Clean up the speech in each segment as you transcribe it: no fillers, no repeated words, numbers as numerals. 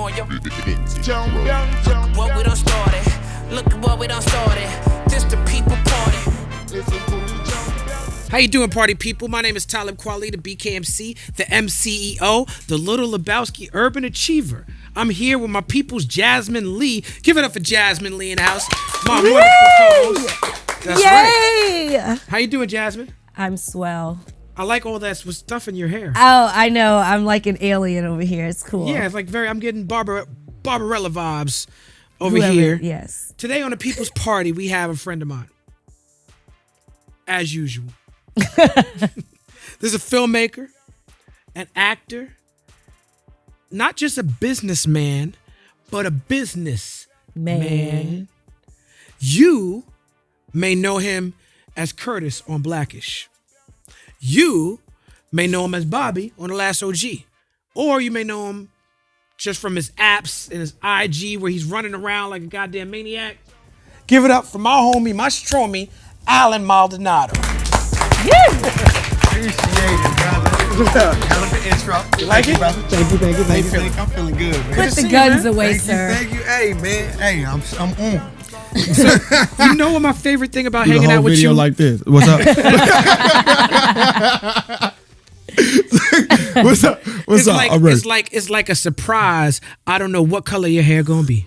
on you. What we done started. Look at what we done started. This the people party. How you doing, party people? My name is Talib Kweli, the BKMC, the MCEO, the Little Lebowski Urban Achiever. I'm here with my people's Jasmin Leigh. Give it up for Jasmin Leigh in the house. My wonderful co-host. That's Yay! Right. How you doing, Jasmin? I'm swell. I like all that stuff in your hair. Oh, I know. I'm like an alien over here. It's cool. Yeah, it's like I'm getting Barbarella vibes over Whoever, here. Yes. Today on the People's Party, we have a friend of mine. As usual. There's a filmmaker, an actor, not just a businessman, but a business man. You may know him as Curtis on Blackish. You may know him as Bobby on The Last OG. Or you may know him just from his apps and his IG where he's running around like a goddamn maniac. Give it up for my homie, my stromie, Alan Maldonado. Appreciate it, brother. Hell of an intro. You like it? Brother. Thank you. I'm feeling good, man. Put the guns away, sir. Thank you. Hey, man. Hey, I'm on. So, you know what my favorite thing about hanging out with you? Like this. What's up? What's up? It's like a surprise. I don't know what color your hair gonna be.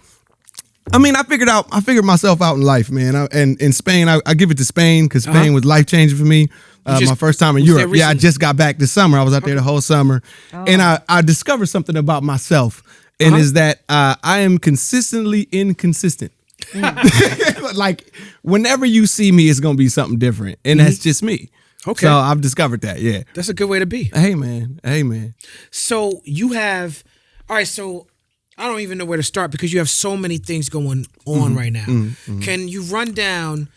I mean, I figured myself out in life, man. And in Spain, I give it to Spain because Spain was life changing for me. My first time in Europe. Yeah, I just got back this summer. I was out there the whole summer, and I discovered something about myself, and is that I am consistently inconsistent. Like whenever you see me, it's gonna be something different, and that's just me. Okay, so I've discovered that. Yeah, that's a good way to be. Hey man. So you have, all right. So I don't even know where to start because you have so many things going on right now. Can you run down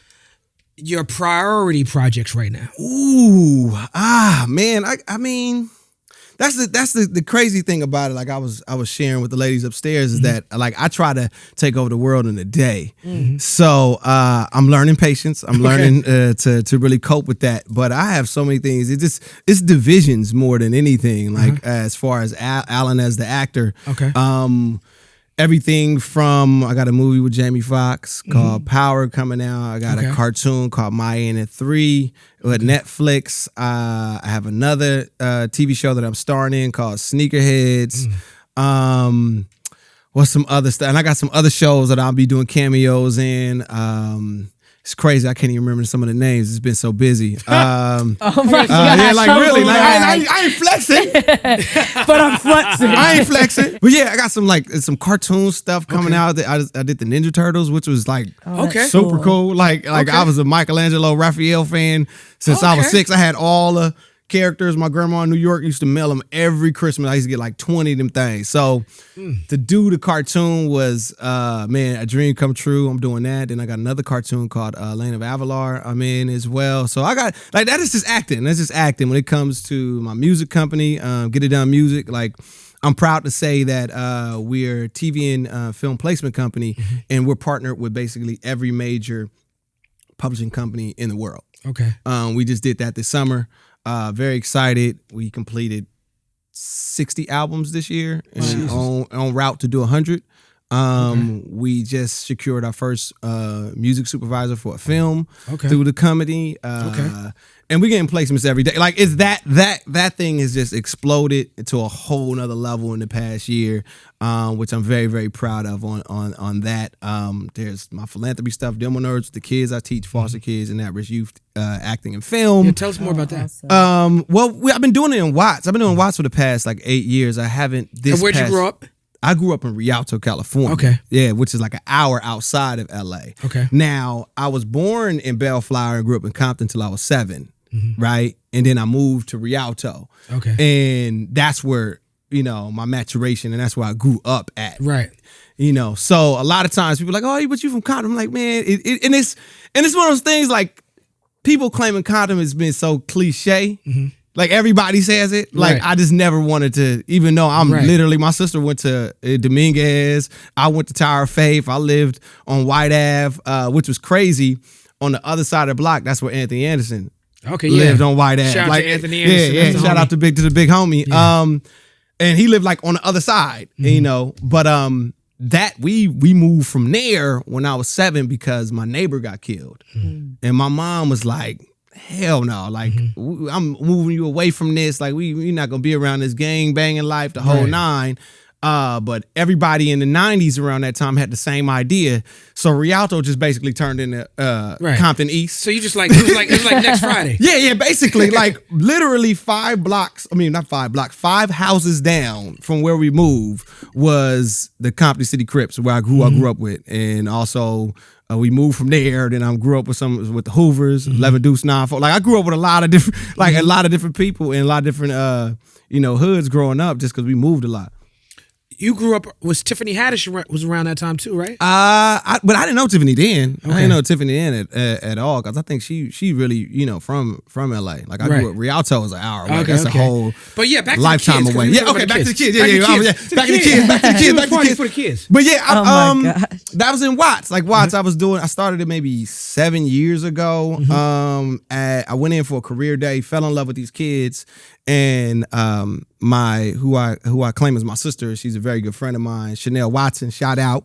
your priority projects right now? Ooh, man. I mean, that's the crazy thing about it. Like I was sharing with the ladies upstairs is that like I try to take over the world in a day. So I'm learning patience. I'm learning to really cope with that. But I have so many things. It's divisions more than anything. Like as far as Alan as the actor. Okay. Everything from I got a movie with Jamie Foxx called Power coming out. I got a cartoon called Maya and 3 with Netflix. I have another TV show that I'm starring in called Sneakerheads. What's some other stuff? And I got some other shows that I'll be doing cameos in. It's crazy. I can't even remember some of the names. It's been so busy. Oh my God. Yeah, like really. Like, I ain't flexing. But I'm flexing. I ain't flexing. But yeah, I got some cartoon stuff coming out. I did the Ninja Turtles, which was like super cool. Like I was a Michelangelo Raphael fan since I was 6. I had all the characters. My grandma in New York used to mail them every Christmas. I used to get like 20 of them things. So to do the cartoon was, man, a dream come true. I'm doing that. Then I got another cartoon called Lane of Avalar I'm in as well. So I got, like, that is just acting. That's just acting. When it comes to my music company, Get It Done Music, like, I'm proud to say that we're a TV and film placement company, and we're partnered with basically every major publishing company in the world. Okay. We just did that this summer. Very excited. We completed 60 albums this year and on route to do 100. We just secured our first music supervisor for a film through the company. And we're getting placements every day. Like it's that thing has just exploded to a whole nother level in the past year, which I'm very, very proud of on that. There's my philanthropy stuff, Demo Nerds with the kids. I teach foster kids and at-risk youth acting and film. Yeah, tell us more about that. Well, I've been doing it in Watts. I've been doing Watts for the past like 8 years. I haven't this. And where'd you grow up? I grew up in Rialto, California. Okay. Yeah, which is like an hour outside of LA. Okay. Now, I was born in Bellflower and grew up in Compton until I was 7. Right? And then I moved to Rialto. Okay. And that's where, you know, my maturation, and that's where I grew up at. Right. You know, so a lot of times people are like, oh, but you from Compton? I'm like, man, and it's one of those things like people claiming Compton has been so cliche. Like everybody says it. Like I just never wanted to, even though I'm literally, my sister went to Dominguez. I went to Tower of Faith. I lived on White Ave, which was crazy. On the other side of the block, that's where Anthony Anderson lived on White Ave. Shout out to Anthony Anderson. Yeah, shout out to the big homie. Yeah. and he lived like on the other side, you know. But that we moved from there when I was 7 because my neighbor got killed, and my mom was like, hell no, like I'm moving you away from this. Like we're not gonna be around this gang banging life, the whole nine. But everybody in the 90s around that time had the same idea. So Rialto just basically turned into Compton East. So you just like, it was like next Friday. Yeah, basically like literally 5 houses down from where we moved was the Compton City Crips, where I grew up with. And also we moved from there. Then I grew up with the Hoovers, 11 Deuce 9-4. Like I grew up with a lot of different, a lot of different people and a lot of different, hoods growing up just because we moved a lot. You grew up, was Tiffany Haddish was around that time too, right? But I didn't know Tiffany then. Okay. I didn't know Tiffany then at all because I think she really, from LA. Like I grew up, Rialto was an hour away. That's a whole back to lifetime the kids, away. Yeah, okay, back to the kids. Back to the kids. But yeah, that was in Watts. Like Watts, I started it maybe 7 years ago. I went in for a career day, fell in love with these kids. And who I claim is my sister, she's a very good friend of mine, Chanel Watson, shout out.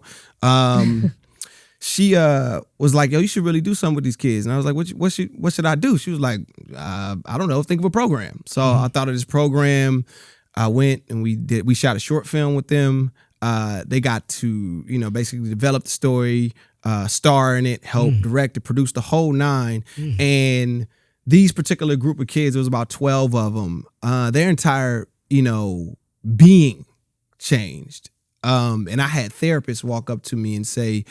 She was like, yo, you should really do something with these kids. And I was like, what should I do? She was like, I don't know, think of a program. So I thought of this program. I went and we shot a short film with them. They got to, basically develop the story, star in it, help direct it, produce the whole 9. And these particular group of kids, there was about 12 of them, their entire, being changed. And I had therapists walk up to me and say,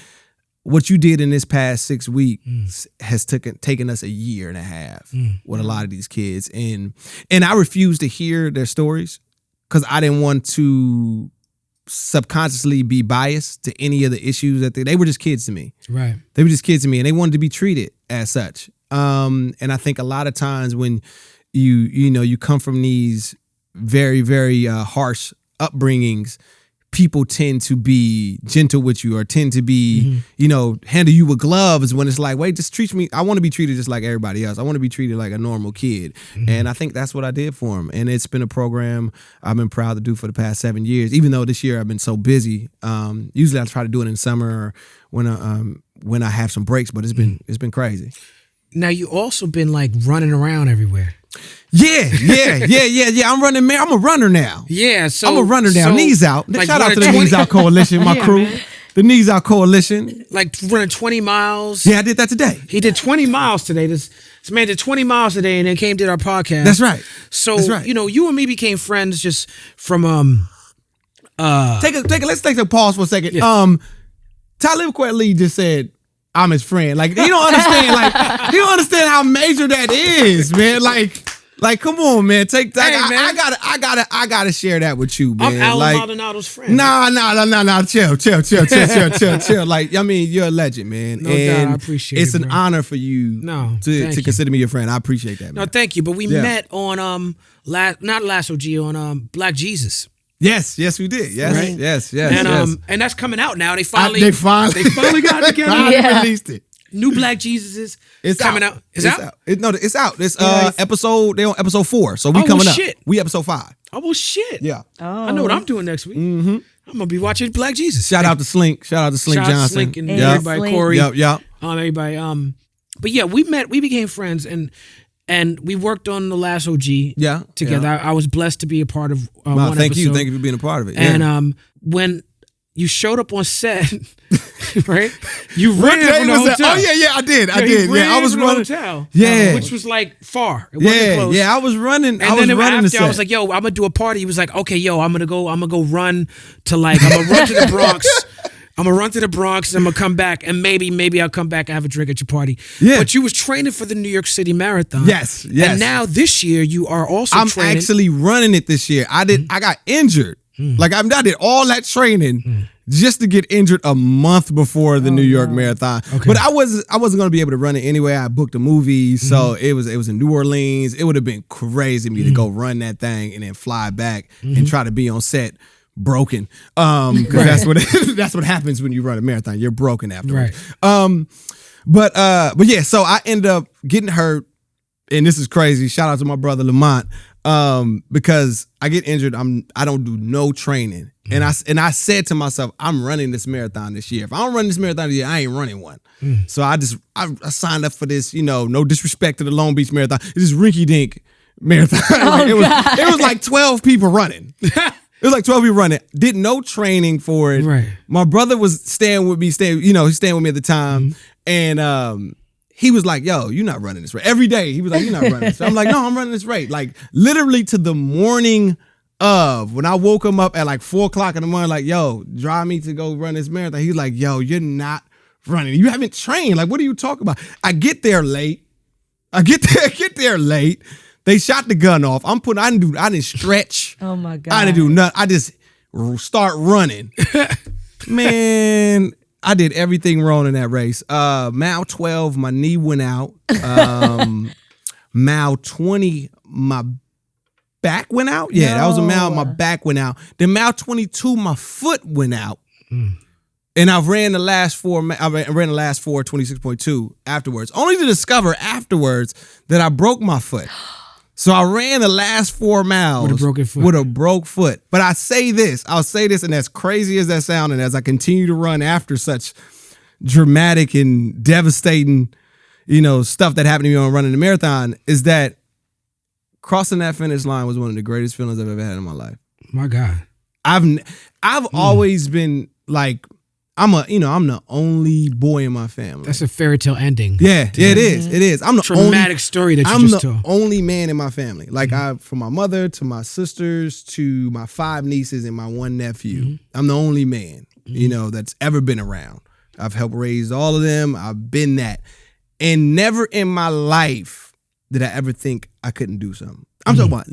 what you did in this past 6 weeks has taken us a year and a half with a lot of these kids. And I refused to hear their stories because I didn't want to subconsciously be biased to any of the issues that they were just kids to me. Right. They were just kids to me and they wanted to be treated as such. And I think a lot of times when you come from these very, very harsh upbringings, people tend to be gentle with you or tend to be, handle you with gloves when it's like, wait, just treat me. I want to be treated just like everybody else. I want to be treated like a normal kid. And I think that's what I did for them. And it's been a program I've been proud to do for the past 7 years, even though this year I've been so busy. Usually I try to do it in summer or when I have some breaks, but it's been crazy. Now you also been like running around everywhere. Yeah. I'm a runner now. Yeah, so I'm a runner now. Knees out. Like shout out to the Knees Out Coalition, my crew. Man. The Knees Out Coalition. Like running 20 miles. Yeah, I did that today. He did 20 miles today. This man did 20 miles today and then did our podcast. That's right. So, you and me became friends just from let's take a pause for a second. Yeah. Talib Kweli just said I'm his friend. Like he don't understand. He don't understand how major that is, man. Like, come on, man. Take that. Hey, man. I gotta share that with you, man. I'm Maldonado's friend. Nah. Chill. Like, I mean, you're a legend, man. No doubt, I appreciate it. It's an honor for you to consider me your friend. I appreciate that, man. No, thank you. But we met on not Last OG, on Black Jesus. Yes, we did. Yes, right? yes. And that's coming out now. They finally got together. They released it. New Black Jesus is coming out. It's out? It's out. It's episode. They're on episode 4, so we coming up. We episode 5. Oh well, shit. Yeah. I know what I'm doing next week. I'm gonna be watching Black Jesus. Shout out to Slink. Shout out to Slink Johnson. Slink and everybody, Corey. Yep. Everybody. But yeah, we became friends and we worked on The Last OG together. I was blessed to be a part of one episode. Thank you for being a part of it. And when you showed up on set, right? You ran from the hotel. I did. I was running. Hotel, which was like far. It wasn't close. I was running. And then after, I was like, "Yo, I'm gonna do a party." He was like, "Okay, yo, I'm gonna go run to I'm gonna run to the Bronx." I'm gonna run to the Bronx and I'm gonna come back and maybe I'll come back and have a drink at your party. Yeah. But you was training for the New York City Marathon. Yes. And now this year you are also training. I'm actually running it this year. I got injured. Like I did all that training just to get injured a month before the New York Marathon. Okay. But I wasn't gonna be able to run it anyway. I booked a movie, so it was in New Orleans. It would have been crazy me to go run that thing and then fly back and try to be on set broken, because that's what happens when you run a marathon. You're broken afterwards. Right. But yeah, so I ended up getting hurt, and this is crazy. Shout out to my brother Lamont. because I get injured. I don't do no training. And I said to myself, I'm running this marathon this year. If I don't run this marathon this year, I ain't running one. So I signed up for this, no disrespect to the Long Beach Marathon. It's this rinky dink marathon. It was like 12 people running. It was like 12 people running. Did no training for it. Right. My brother was staying with me, he's staying with me at the time. And he was like, yo, you're not running this race. Every day he was like, you're not running this. I'm like, no, I'm running this race. Like literally to the morning of, when I woke him up at like 4:00 in the morning, like, yo, drive me to go run this marathon. He's like, yo, you're not running. You haven't trained. Like, what are you talking about? I get there late. They shot the gun off. I didn't stretch. Oh my God. I didn't do nothing. I just start running. Man, I did everything wrong in that race. Mile 12, my knee went out. Mile 20, my back went out. Yeah, that was a mile. My back went out. Then mile 22, my foot went out. And I ran the last four. I ran the last four 26.2 afterwards, only to discover afterwards that I broke my foot. So I ran the last 4 miles with a broken foot. With a broke foot. But I'll say this, and as crazy as that sounded, as I continue to run after such dramatic and devastating, stuff that happened to me on running the marathon, is that crossing that finish line was one of the greatest feelings I've ever had in my life. My God. I've always been like, I'm the only boy in my family. That's a fairy tale ending. Yeah, it is. It is. I'm the traumatic story that you just told. I'm the only man in my family. Like from my mother to my sisters to my 5 nieces and my 1 nephew. I'm the only man, that's ever been around. I've helped raise all of them. I've been that. And never in my life did I ever think I couldn't do something. I'm talking about,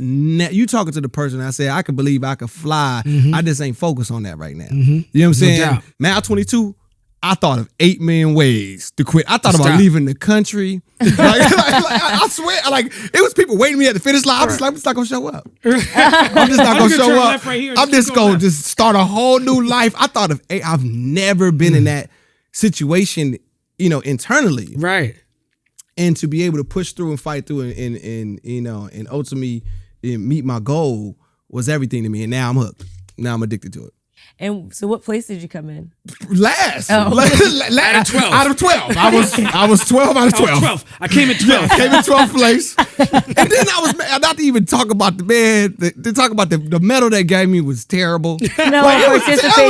you talking to the person I said, I could believe I could fly. I just ain't focused on that right now. You know what I'm saying? No doubt. Mile 22, I thought of 8 million ways to quit. I thought about leaving the country. I swear, it was people waiting me at the finish line. I was like, I'm just not going to show up. I'm just not going to show up. I'm just going to just start a whole new life. I thought of 8. I've never been in that situation, internally. Right. And to be able to push through and fight through and ultimately meet my goal was everything to me. And now I'm hooked. Now I'm addicted to it. And so what place did you come in? Last. Out of 12. Out of 12. I was 12 out of 12. I came in 12. Yeah, came in 12th place. And then I was mad. Not to even talk about the man. To talk about the medal they gave me was terrible. No, it was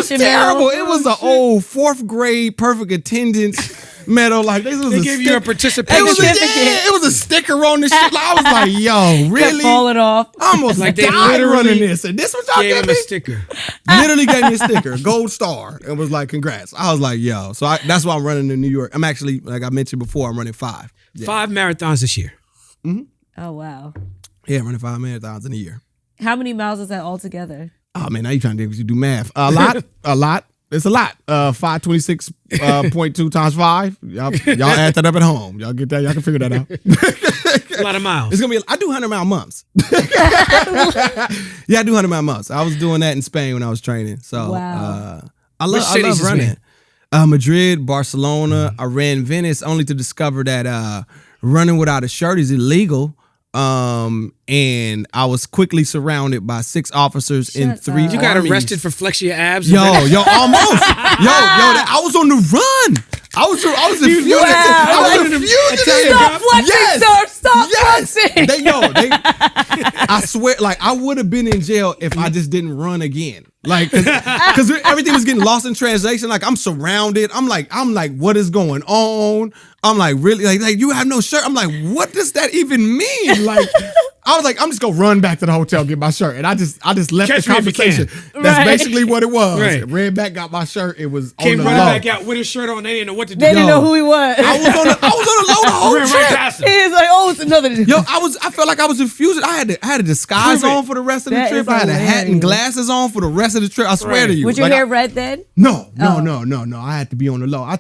terrible. medal. It was an old 4th grade perfect attendance medal. Like this was they gave you a participation. It was a sticker on the shit. I was like, yo, really? Kept falling off. I almost Like died they literally running this. And this what y'all gave gave him me? a sticker. Literally gave me a sticker, gold star, and was like, congrats. I was like, yo. So that's why I'm running in New York. I'm actually, like I mentioned before, I'm running 5. Yeah. 5 marathons this year. Oh, wow. Yeah, I'm running 5 marathons in a year. How many miles is that altogether? Oh, man, now you trying to do math. A lot. It's a lot. 526.2 times 5. Y'all add that up at home. Y'all get that. Y'all can figure that out. A lot of miles. It's gonna be. I do 100-mile months. Yeah, I do 100-mile months. I was doing that in Spain when I was training. So wow. I love running. Madrid, Barcelona. I ran Venice only to discover that running without a shirt is illegal. And I was quickly surrounded by 6 officers in 3 You got armies. arrested for flexing your abs? Yo, almost. I was on the run. I was a fugitive. I was a fugitive. Stop flexing, sir. Stop flexing. I swear, I would have been in jail if I just didn't run again. Because everything was getting lost in translation. Like, I'm surrounded. I'm like, what is going on? I'm like, really? Like you have no shirt? I'm like, what does that even mean? Like, I was like, I'm just gonna run back to the hotel, get my shirt. And I just left the conversation. That's basically what it was. Right. Ran back, got my shirt. It was Came on the running low. back out with his shirt on. They didn't know what to do. They didn't know who he was. I was on the low the whole Ran right trip. past him. He is like, oh, it's another. Yo, I felt like I was infused. I had a disguise on for the rest of the That trip. is I had a hat and hilarious. glasses on for the rest of the trip. I swear to you. Was your hair red then? No. I had to be on the low. I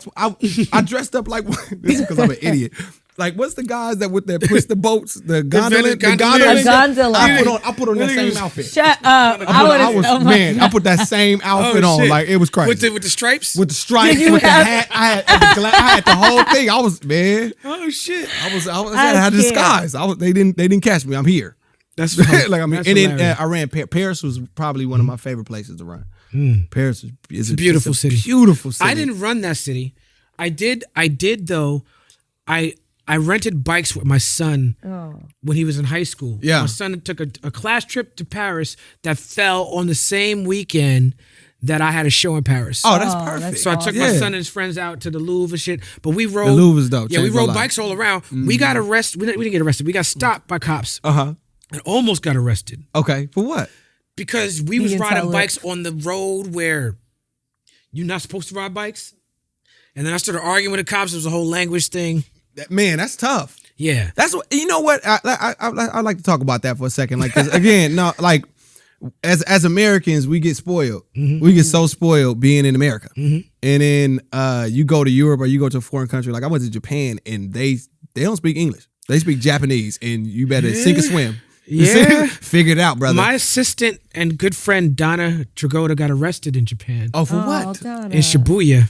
dressed up like this is because I'm an idiot. Like, what's the guys that push the boats, the gondola? A gondola. I put on that same outfit. Shut up. I put that same outfit on. Shit. Like, it was crazy. With the stripes? With the stripes, with the hat, I had the whole thing. Oh shit! I I had a disguise. They didn't catch me. I'm here. That's like I mean, that's and then hilarious. I ran Paris was probably one of my favorite places to run. Paris is a beautiful city. Beautiful city. I didn't run that city. I did though. I rented bikes with my son when he was in high school. Yeah. My son took a class trip to Paris that fell on the same weekend that I had a show in Paris. Oh, that's perfect. that's So I took my Yeah. son and his friends out to the Louvre and shit. But we rode. The Louvre is dope. Yeah, we Changed my rode life. bikes all around. We got arrested. We didn't get arrested. We got stopped by cops Uh-huh. and almost got arrested Okay. For what? because we was riding Talib. bikes on the road where you're not supposed to ride bikes. And then I started arguing with the cops. It was a whole language thing. Man, that's tough. Yeah. That's what you know. What I like to talk about that for a second. Like, 'cause again, no, like as Americans, we get spoiled. We get so spoiled being in America, and then you go to Europe or you go to a foreign country. Like I went to Japan, and they don't speak English. They speak Japanese, and you better sink or swim. Yeah. Figure it out, brother. My assistant and good friend Donna Dragotta got arrested in Japan. Oh, for what? Donna. In Shibuya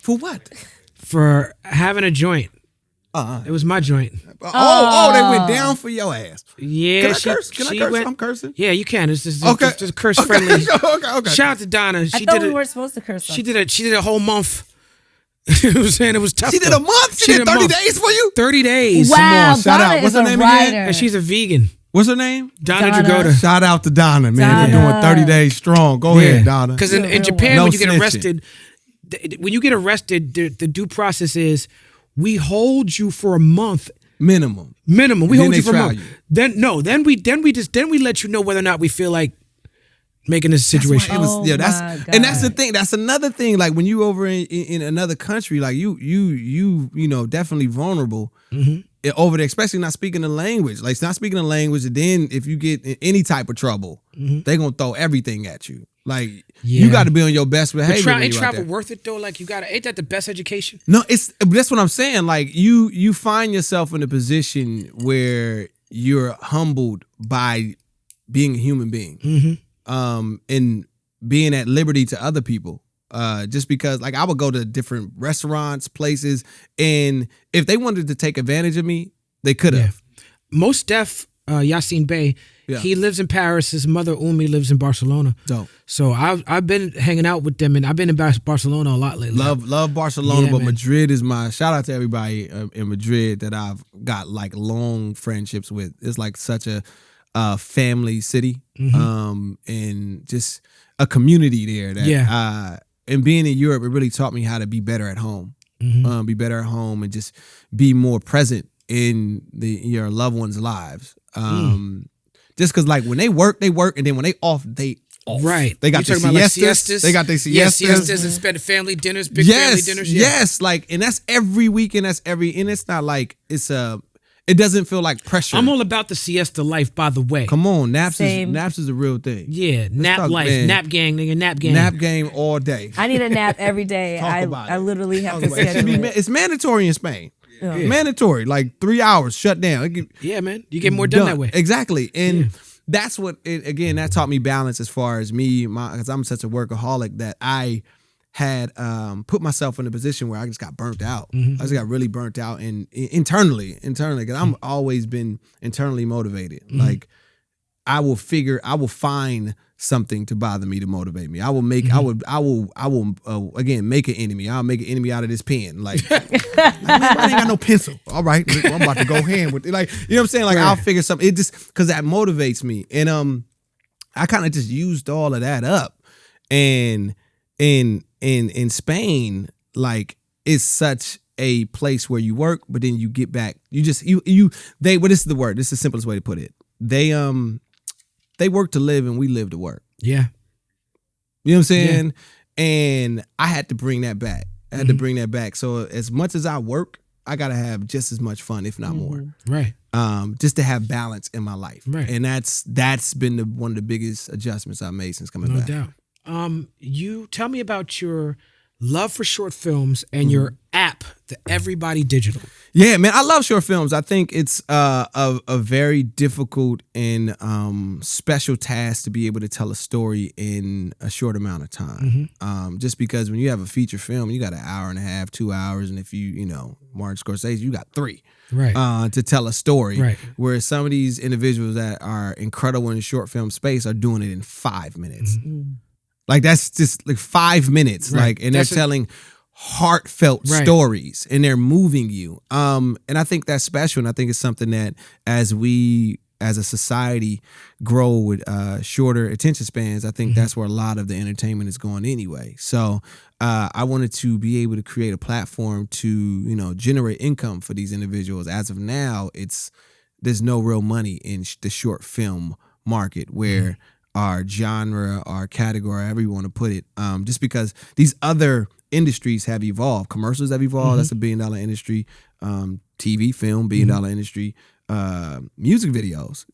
For what? for having a joint. It was my joint. Oh, they went down for your ass. Yeah, Can I curse? Can I curse? went. I'm cursing. Yeah, you can. It's just, Okay. just curse friendly. Okay. Shout out to Donna. I She thought did we it. weren't supposed to curse. She did a whole month. You know what I'm saying? It was tough. She did though. a month. She did a 30 month. days for you. 30 days. Wow, Come on, shout Donna out. What's is her a name again? writer. And she's a vegan. What's her name? Donna Donna. Dragotta. Shout out to Donna, man, for Donna. doing 30 days strong. Go ahead, Donna. Because You're in real Japan, one. when you get No arrested, when you get arrested, the due process is we hold you for a month Minimum. minimum. We Then hold they you for a trial month. you. Then we let you know whether or not we feel like making this situation. It was, Oh yeah, that's my and that's the God. thing. That's another thing. Like when you over in another country, like you know, definitely vulnerable over there, especially not speaking the language. Like it's not speaking the language, and then if you get in any type of trouble, they gonna throw everything at you. Like Yeah. you got to be on your best behavior. when Ain't you out travel there. worth it though? Like ain't that the best education? No, that's what I'm saying. Like you find yourself in a position where you're humbled by being a human being, and being at liberty to other people. Just because, like, I would go to different restaurants, places, and if they wanted to take advantage of me, they could have. Most deaf Yassine Bey, Yeah. he lives in Paris. His mother Umi lives in Barcelona. Dope. So I've been hanging out with them, and I've been in Barcelona a lot lately. Love Barcelona, Yeah, but man. Madrid is my shout out to everybody in Madrid that I've got like long friendships with. It's like such a family city, and just a community there. That, and being in Europe, it really taught me how to be better at home, be better at home, and just be more present in your loved ones' lives. Just because, like, when they work, and then when they off, they off. Right. They got You their talking about, like, siestas. They got their Yeah, siestas. siestas and spend family dinners, big family dinners. Yeah. Yes, like, and that's every weekend. And it's not like it doesn't feel like pressure. I'm all about the siesta life, by the way. Come on, naps Same. is a real thing. Yeah, nap talk, life, man. nap gang, nigga, nap gang. Nap game all day. I need a nap every day. Talk about it. I literally have Talk to about it. It should schedule be it. it's mandatory in Spain. Mandatory, like 3 hours shut down. Yeah, man, you get more done that way. Exactly, and that's what again that taught me balance as far as me, because I'm such a workaholic that I had put myself in a position where I just got burnt out. I just got really burnt out, and internally, because I'm always been internally motivated. Like I will find something to bother me to motivate me. I will again make an enemy. I'll make an enemy out of this pen. Like, man, I ain't got no pencil. All right, I'm about to go hand with it. Like, you know what I'm saying? Like, I'll figure something. It just because that motivates me, and I kind of just used all of that up, and in Spain, like, it's such a place where you work, but then you get back. This is the word. This is the simplest way to put it. They work to live and we live to work. Yeah. You know what I'm saying? Yeah. And I had to bring that back. So as much as I work, I gotta have just as much fun, if not more. Right. Just to have balance in my life. Right. And that's been one of the biggest adjustments I've made since coming back. No doubt. You tell me about your love for short films and your app, the Everybody Digital. Yeah, man, I love short films. I think it's a very difficult and special task to be able to tell a story in a short amount of time. Just because when you have a feature film, you got an hour and a half, 2 hours, and if you Martin Scorsese, you got 3. Right. To tell a story. Right. Whereas some of these individuals that are incredible in the short film space are doing it in 5 minutes. Like that's just like 5 minutes. Right. Like, and they're telling heartfelt stories and they're moving you. And I think that's special. And I think it's something that as we as a society grow with shorter attention spans, I think that's where a lot of the entertainment is going anyway. So I wanted to be able to create a platform to, generate income for these individuals. As of now, there's no real money in the short film market where our genre, our category, however you want to put it, just because these other industries have evolved. Commercials have evolved. That's $1 billion industry. TV, film, $1 billion industry. Music videos.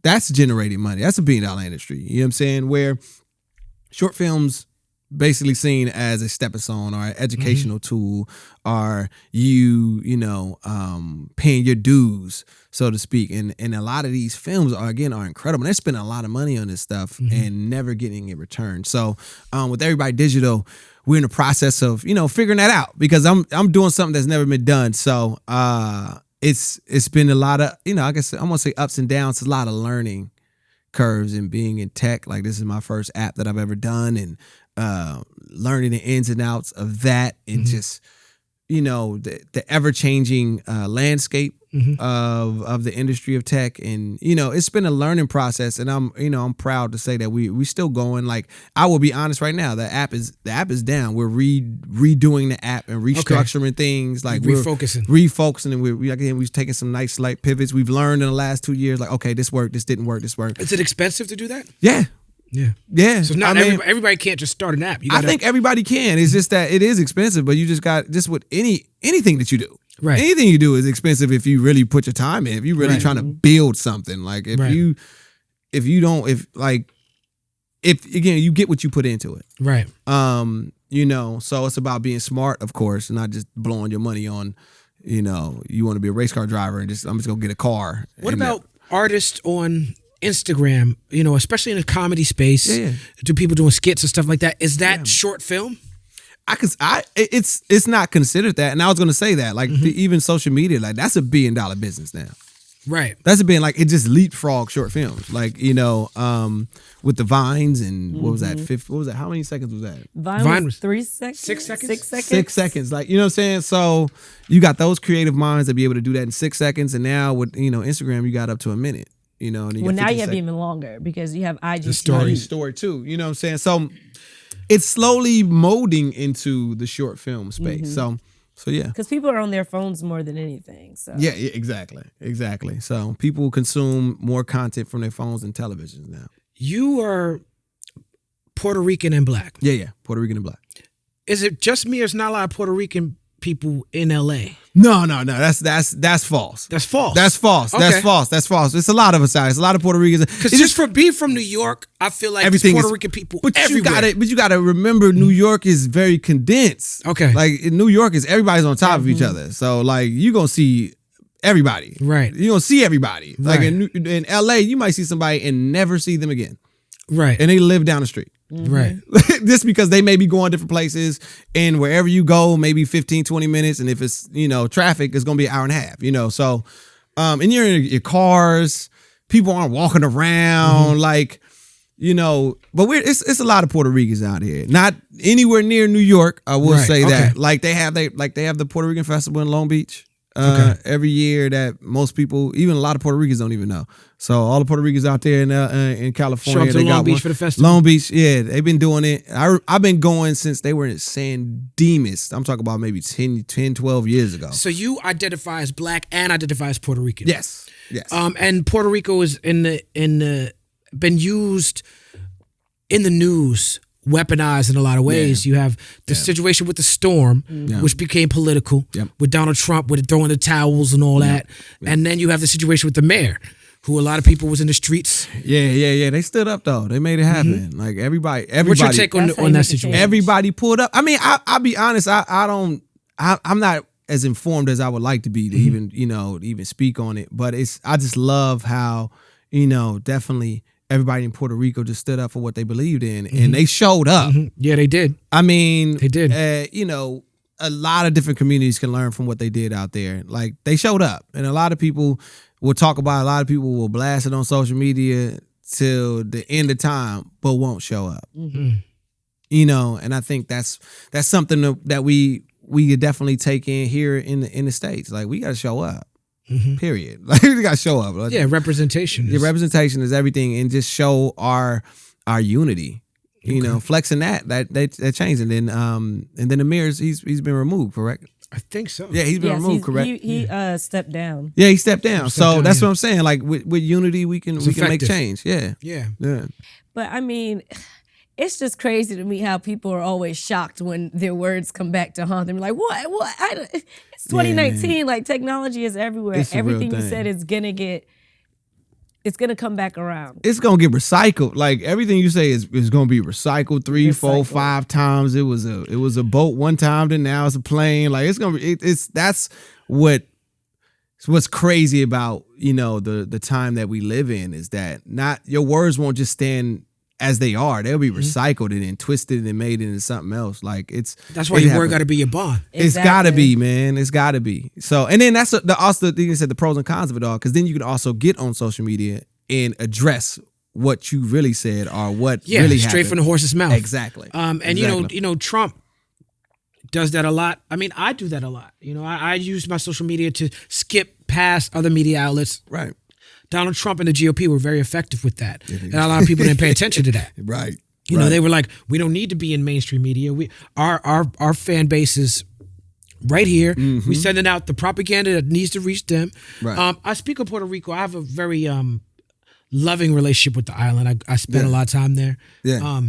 That's generating money. That's $1 billion industry. You know what I'm saying? Where short films basically seen as a stepping stone or an educational tool, or paying your dues, so to speak. And a lot of these films are incredible. They're spending a lot of money on this stuff and never getting it returned. So with Everybody Digital, we're in the process of, figuring that out, because I'm doing something that's never been done. So it's been a lot of, I guess I'm gonna say ups and downs, a lot of learning curves and being in tech. Like, this is my first app that I've ever done, and learning the ins and outs of that, and just the ever-changing landscape of the industry of tech. And it's been a learning process, and I'm proud to say that we still going. Like, I will be honest right now, the app is down. We're redoing the app and restructuring things, like refocusing, and we're taking some nice slight pivots. We've learned in the last 2 years, like, okay, this worked, this didn't work, this worked. Is it expensive to do that? Yeah. So not everybody can't just start an app. I think everybody can. It's just that it is expensive, but you just got, just with anything that you do. Right. Anything you do is expensive if you really put your time in. If you're really trying to build something. Like, if again, you get what you put into it. Right. So it's about being smart, of course, and not just blowing your money on, you want to be a race car driver and I'm just gonna get a car. What about artists on Instagram, especially in the comedy space? Do people doing skits and stuff like that? Is that short film? It's not considered that, and I was gonna say that, like, even social media, like, that's $1 billion business now. Right. That's a bit like, it just leapfrog short films, like, with the Vines and what was that? What was that? How many seconds was that? Vine was 3 seconds. 6 seconds. 6 seconds. 6 seconds. Like, you know what I'm saying? So you got those creative minds that be able to do that in 6 seconds, and now with Instagram, you got up to a minute. And now you have even longer, because you have IG story too. You know what I'm saying? So it's slowly molding into the short film space. So yeah, because people are on their phones more than anything. So yeah, exactly. So people consume more content from their phones than televisions now. You are Puerto Rican and black. Yeah, Puerto Rican and black. Is it just me, or is not a lot of Puerto Rican people in LA? No. That's false. That's false. That's false. Okay. That's false. It's a lot of us out. It's a lot of Puerto Ricans. Because just for being from New York, I feel like there's Puerto Rican people everywhere. But you gotta remember, New York is very condensed. Okay. Like, in New York, everybody's on top of each other. So, like, you're gonna see everybody. Right. You're gonna see everybody. Like, in LA, you might see somebody and never see them again. Right. And they live down the street. Right. Just because they may be going different places, and wherever you go, maybe 15, 20 minutes. And if it's, traffic, it's going to be an hour and a half, so, and you're in your cars, people aren't walking around, like, but it's a lot of Puerto Ricans out here. Not anywhere near New York, I will say that. Like, they have the Puerto Rican Festival in Long Beach. Every year, that most people, even a lot of Puerto Ricans, don't even know. So all the Puerto Ricans out there in California, show up to they Long Beach for the festival. Long Beach, yeah, they've been doing it. I've been going since they were in San Dimas. I'm talking about maybe 10, 12 years ago. So you identify as black and identify as Puerto Rican. Yes. And Puerto Rico is been used in the news, weaponized in a lot of ways. You have the situation with the storm, which became political, with Donald Trump, with throwing the towels and all that. And then you have the situation with the mayor, who a lot of people was in the streets. Yeah. They stood up, though. They made it happen. Like, everybody. What's your take on that situation? Everybody pulled up. I mean, I'll be honest. I'm not as informed as I would like to be to even, to even speak on it. But I just love how, definitely everybody in Puerto Rico just stood up for what they believed in, and they showed up. Yeah, they did. I mean, they did. A lot of different communities can learn from what they did out there. Like, they showed up, and a lot of people will talk about it. A lot of people will blast it on social media till the end of time, but won't show up. And I think that's something that we definitely take in here in the States. Like, we got to show up. Period. Like, we got to show up. Yeah, representation. Yeah, representation is everything, and just show our unity. Flexing that changed, and then Amir's he's been removed, correct? I think so. Yeah, he's been removed, correct? He stepped down. Yeah, he stepped down. That's what I'm saying. Like, with unity, we can make change. Yeah. But I mean, it's just crazy to me how people are always shocked when their words come back to haunt them. Like, what? It's 2019. Like, technology is everywhere. Everything you said is it's gonna come back around. It's gonna get recycled. Like, everything you say is gonna be recycled 3, 4, 5 times. It was a boat one time, then now it's a plane. Like, it's gonna be. That's what's crazy about the time that we live in, is that not your words won't just stand as they are. They'll be recycled and then twisted and made into something else. Like, that's why your word got to be your bond. Exactly. It's got to be, man. It's got to be. So, and then that's also you said the pros and cons of it all, because then you can also get on social media and address what you really said or what really happened. Straight from the horse's mouth. Exactly. And Trump does that a lot. I mean, I do that a lot. I use my social media to skip past other media outlets. Right. Donald Trump and the GOP were very effective with that. And a lot of people didn't pay attention to that. Right. They were like, we don't need to be in mainstream media. Our fan base is right here. We're sending out the propaganda that needs to reach them. Right. I speak of Puerto Rico. I have a very loving relationship with the island. I spent a lot of time there. Yeah.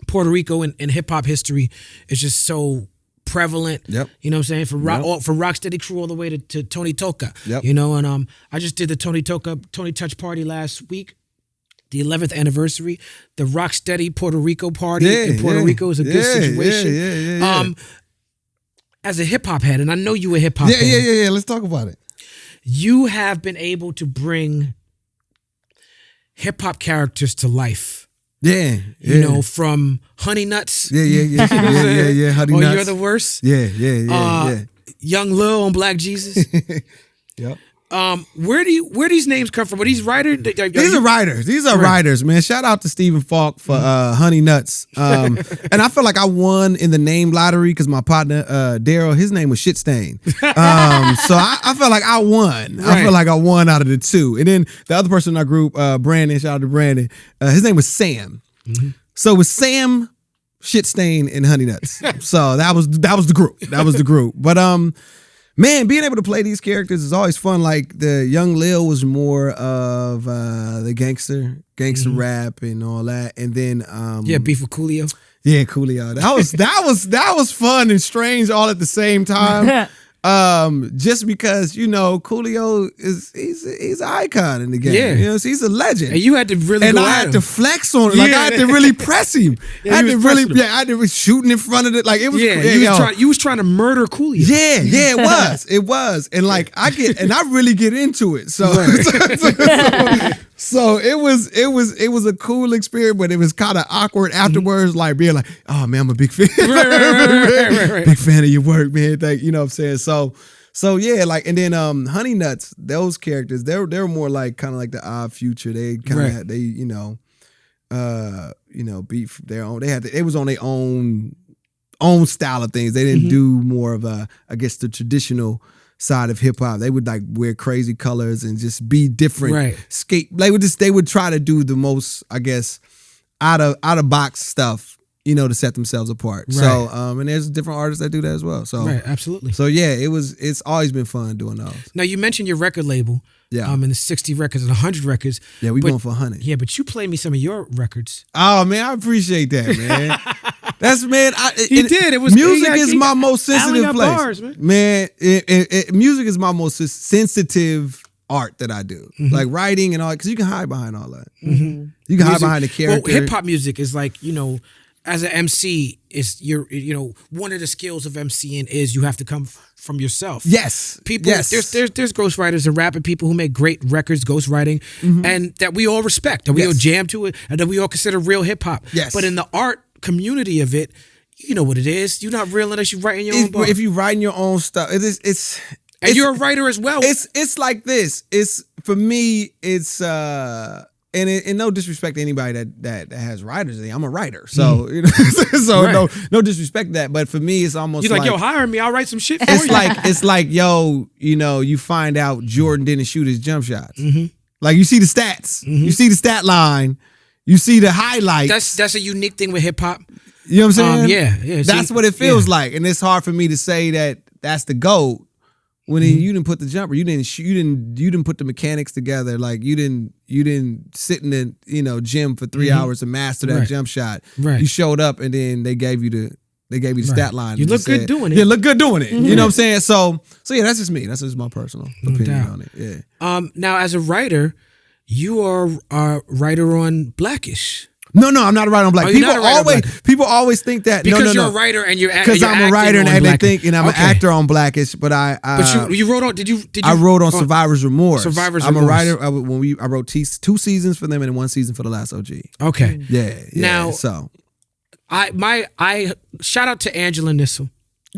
Puerto Rico and hip hop history is just so prevalent. Yep. You know what I'm saying? For Rocksteady Crew all the way to Tony Toca. Yep. And I just did the Tony Touch party last week, the 11th anniversary. The Rocksteady Puerto Rico party in Puerto Rico is a good situation. Yeah. As a hip hop head, and I know you a hip hop head. Yeah. Let's talk about it. You have been able to bring hip hop characters to life. Yeah. From Honey Nuts. Yeah. Honey Nuts. You're the Worst. Yeah. Young Lil on Black Jesus. Yep. Where these names come from? Are these writers? These are writers. These are writers, man. Shout out to Stephen Falk for Honey Nuts. And I feel like I won in the name lottery because my partner Daryl, his name was Shit Stain. So I felt like I won. Right. I feel like I won out of the two. And then the other person in our group, Brandon, shout out to Brandon. His name was Sam. So it was Sam, Shit Stain, and Honey Nuts. So that was the group. But man, being able to play these characters is always fun. Like, the young Lil was more of the gangster rap and all that, and then beef with Coolio. Yeah, Coolio. That was fun and strange all at the same time. Just because Coolio he's an icon in the game. Yeah, he's a legend. And you had to really I had to flex on it. Like, I had to really press him. I had to be shooting in front of it. Like, it was. Yeah, you was trying to murder Coolio. Yeah, it was, and like I really get into it. So so it was a cool experience, but it was kind of awkward afterwards. Like, being like, oh man, I'm a big fan. Right. Big fan of your work, man. You know what I'm saying? So yeah, like, and then Honey Nuts, those characters, they're more like kind of like the Odd Future. They kind of beat their own. They was on their own style of things. They didn't do more of I guess the traditional side of hip hop. They would like wear crazy colors and just be different. Right. They would try to do the most, I guess, out of box stuff, to set themselves apart. Right. So and there's different artists that do that as well. So right, absolutely. So yeah, it's always been fun doing those. Now, you mentioned your record label. Yeah. And the 60 records and 100 records. Yeah, we going for 100. Yeah, but you played me some of your records. Oh man, I appreciate that, man. That's man. It was music is my most sensitive place. Bars, man. Music is my most sensitive art that I do, like writing and all, because you can hide behind all that. You can hide behind the character. Well, hip hop music is like as an MC, one of the skills of MCing is you have to come from yourself. Yes. People, there's ghostwriters and rapping people who make great records, ghostwriting, and that we all respect, that we all jam to it, and that we all consider real hip hop. Yes. But in the art community of it, you know what it is. You're not real unless you're writing your own book. If you're writing your own stuff, it's and you're a writer as well. It's like this. It's for me. It's and no disrespect to anybody that has writers. I'm a writer, so right. no disrespect to that. But for me, it's almost you're like, yo, hire me. I'll write some shit for you. It's like, yo, you find out Jordan didn't shoot his jump shots. Like you see the stats, you see the stat line, you see the highlights. That's a unique thing with hip hop. You know what I'm saying? Yeah. That's what it feels like, and it's hard for me to say that that's the GOAT. When you didn't put the jumper, you didn't put the mechanics together. Like you didn't sit in the gym for 3 hours to master that jump shot. Right. You showed up and then they gave you the stat line. You look good doing it. Yeah, look good doing it. You know what I'm saying? So yeah, that's just me. That's just my personal opinion on it. Yeah. Now as a writer, you are a writer on Blackish. No, I'm not a writer on Black. People always think that because you're a writer and you're because I'm a writer and they think and I'm an actor on Blackish. But but you wrote on. Did you? I wrote on Survivor's Remorse. I'm a writer. I wrote 2 seasons for them and 1 season for The Last OG. Okay. Yeah. Now, so I shout out to Angela Nissel.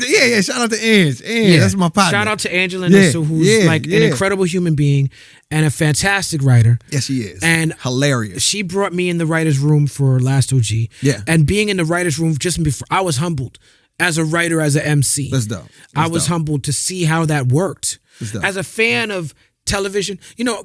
Yeah, shout out to Ange. That's my partner. Shout out to Angela Nissel, who's an incredible human being and a fantastic writer. Yes, she is. And hilarious. She brought me in the writer's room for Last OG. Yeah. And being in the writer's room just before, I was humbled as a writer, as an MC. That's dope. I was humbled to see how that worked. As a fan of television,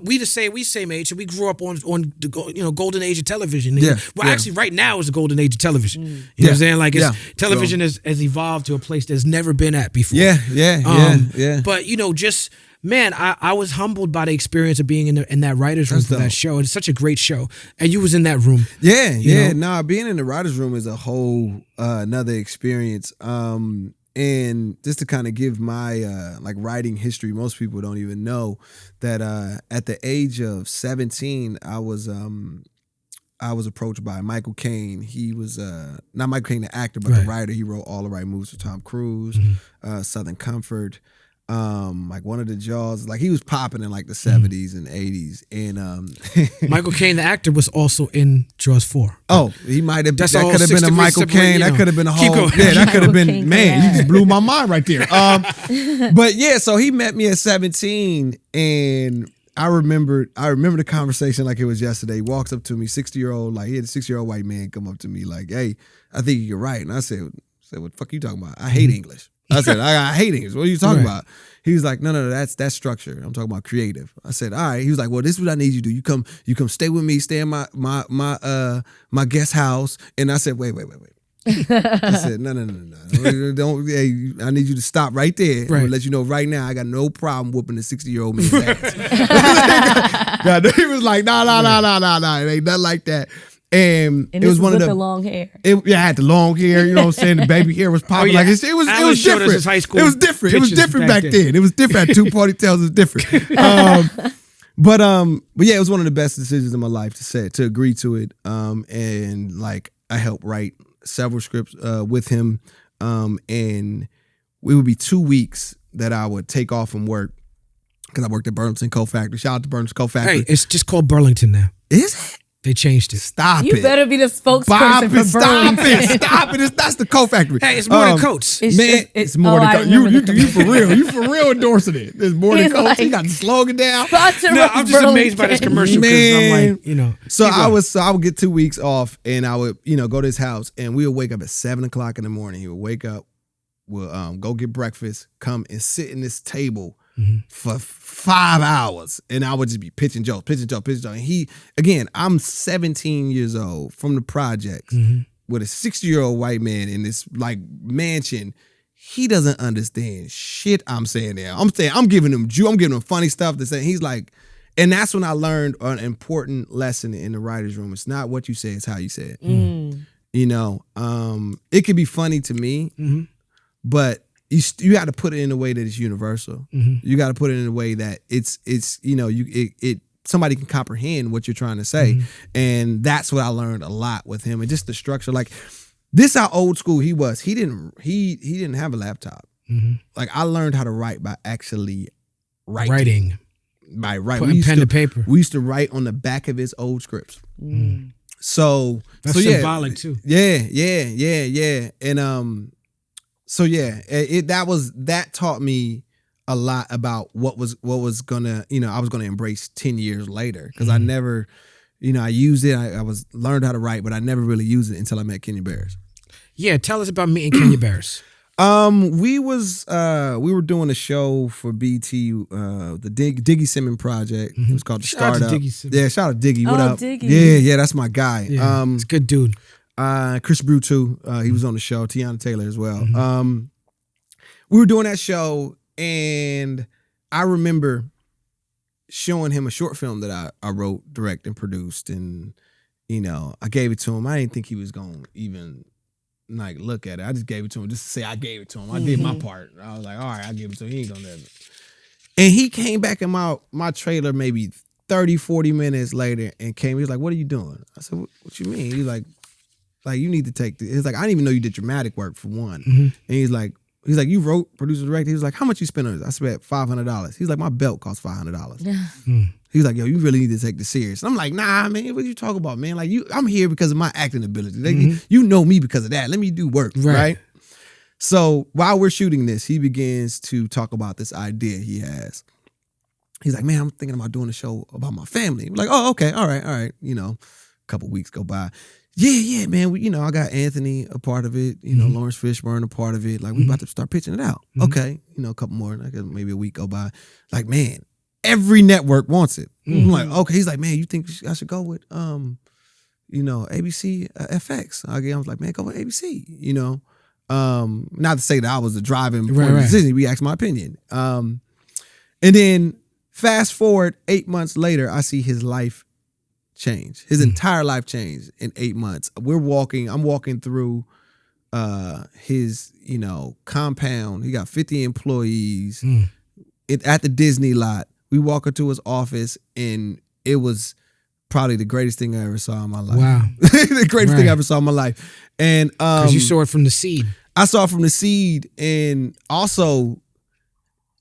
we same age, so we grew up on the golden age of television. Actually, right now is the golden age of television. You know what I'm saying? Like, television has evolved to a place that's never been at before. Yeah. But I was humbled by the experience of being in that writer's room for that show. It's such a great show, and you was in that room. Being in the writer's room is a whole another experience. And just to kind of give my writing history, most people don't even know that at the age of 17, I was approached by Michael Caine. He was not Michael Caine the actor, but the writer. He wrote All the Right Moves for Tom Cruise, Southern Comfort, one of the Jaws. Like he was popping in like the 70s and 80s. And Michael Caine the actor was also in Jaws 4. Oh, he might have. That could have been a Michael Caine. That could have been a whole. Yeah, that could have been. Man, you just blew my mind right there. But yeah, so he met me at 17, and I remember the conversation like it was yesterday. He walks up to me, 60-year-old, like he had a 60-year-old white man come up to me like, "Hey, I think you can write." And I said, "What the fuck are you talking about? I hate English." I said, I hate English. What are you talking about? He was like, no, that's structure. I'm talking about creative. I said, all right. He was like, well, this is what I need you to do. You come stay with me, stay in my guest house. And I said, wait. I said, no. Don't. Hey, I need you to stop right there. I'm gonna let you know right now. I got no problem whooping the 60-year-old man's ass. He was like, no. It ain't nothing like that. And it was one of the long hair. I had the long hair, you know what I'm saying? The baby hair was popping. Like it was different. His high school it was different. It was different back then. It was different. I had 2 ponytails. It was different. But yeah, it was one of the best decisions in my life to agree to it. And like I helped write several scripts with him. And it would be 2 weeks that I would take off from work because I worked at Burlington Coat Factory. Shout out to Burlington Coat Factory. Hey, it's just called Burlington now. Is it? They changed it. Stop it. You better be the spokesperson for Burlington. Stop it. That's the Coat Factory. Hey, it's more than coats. It's more than coats. You for real. You for real endorsing it. It's more than coats. You got the slogan down. I'm just amazed by this commercial because I'm like, So I would get 2 weeks off and I would, go to his house and we would wake up at 7:00 in the morning. He would wake up, we'll go get breakfast, come and sit in this table for 5 hours, and I would just be pitching jokes. And I'm 17 years old from the projects with a 60-year-old white man in this like mansion. He doesn't understand shit I'm saying there. I'm giving him funny stuff to say. He's like, and that's when I learned an important lesson in the writer's room. It's not what you say, it's how you say it. It could be funny to me, but you got to put it in a way that it's universal. You got to put it in a way that it's somebody can comprehend what you're trying to say. And that's what I learned a lot with him. And just the structure, like this how old school he was. He didn't have a laptop. Mm-hmm. Like I learned how to write by actually writing. By writing. Putting pen to paper. We used to write on the back of his old scripts. Mm. So that's symbolic too. Yeah. And that taught me a lot about what was gonna, I was gonna embrace 10 years later. Because I never, I used it. I learned how to write, but I never really used it until I met Kenya Barris. Yeah, tell us about meeting Kenya Barris. We were doing a show for BT, the Diggy Simmons project. Mm-hmm. It was called The Startup. Shout out to Diggy Simmons. Yeah, shout out to Diggy. What up? Diggy. Yeah, that's my guy. Yeah, it's a good dude. Chris Brew too. He was on the show. Tiana Taylor as well. Mm-hmm. We were doing that show, and I remember showing him a short film that I wrote, direct, and produced, and I gave it to him. I didn't think he was gonna even like look at it. I just gave it to him just to say I gave it to him. I did my part. I was like, all right, I give it to him. He ain't gonna never. And he came back in my trailer maybe 30, 40 minutes later and came. He was like, what are you doing? I said, what you mean? He's like you need to take this. He's like, I didn't even know you did dramatic work for one. Mm-hmm. And he's like, you wrote, produced, directed. He was like, how much you spent on this? I spent $500. He's like, my belt cost $500. Yeah. He's like, yo, you really need to take this serious. And I'm like, nah, man, what you talking about, man? Like, I'm here because of my acting ability. Like, you know me because of that. Let me do work, right? So while we're shooting this, he begins to talk about this idea he has. He's like, man, I'm thinking about doing a show about my family. I'm like, oh, okay, all right. A couple weeks go by. Yeah, man. I got Anthony a part of it. Lawrence Fishburne a part of it. Like, we about to start pitching it out. Okay, a couple more. Like maybe a week go by. Like, man, every network wants it. I'm like, okay. He's like, man, you think I should go with, ABC FX? I was like, man, go with ABC. Not to say that I was the driving point of the decision. We asked my opinion. And then fast forward 8 months later, I see his life change. His entire life changed in 8 months. I'm walking through his, compound. He got 50 employees at the Disney lot. We walk into his office, and it was probably the greatest thing I ever saw in my life. Wow. The greatest thing I ever saw in my life. And because you saw it from the seed. I saw it from the seed, and also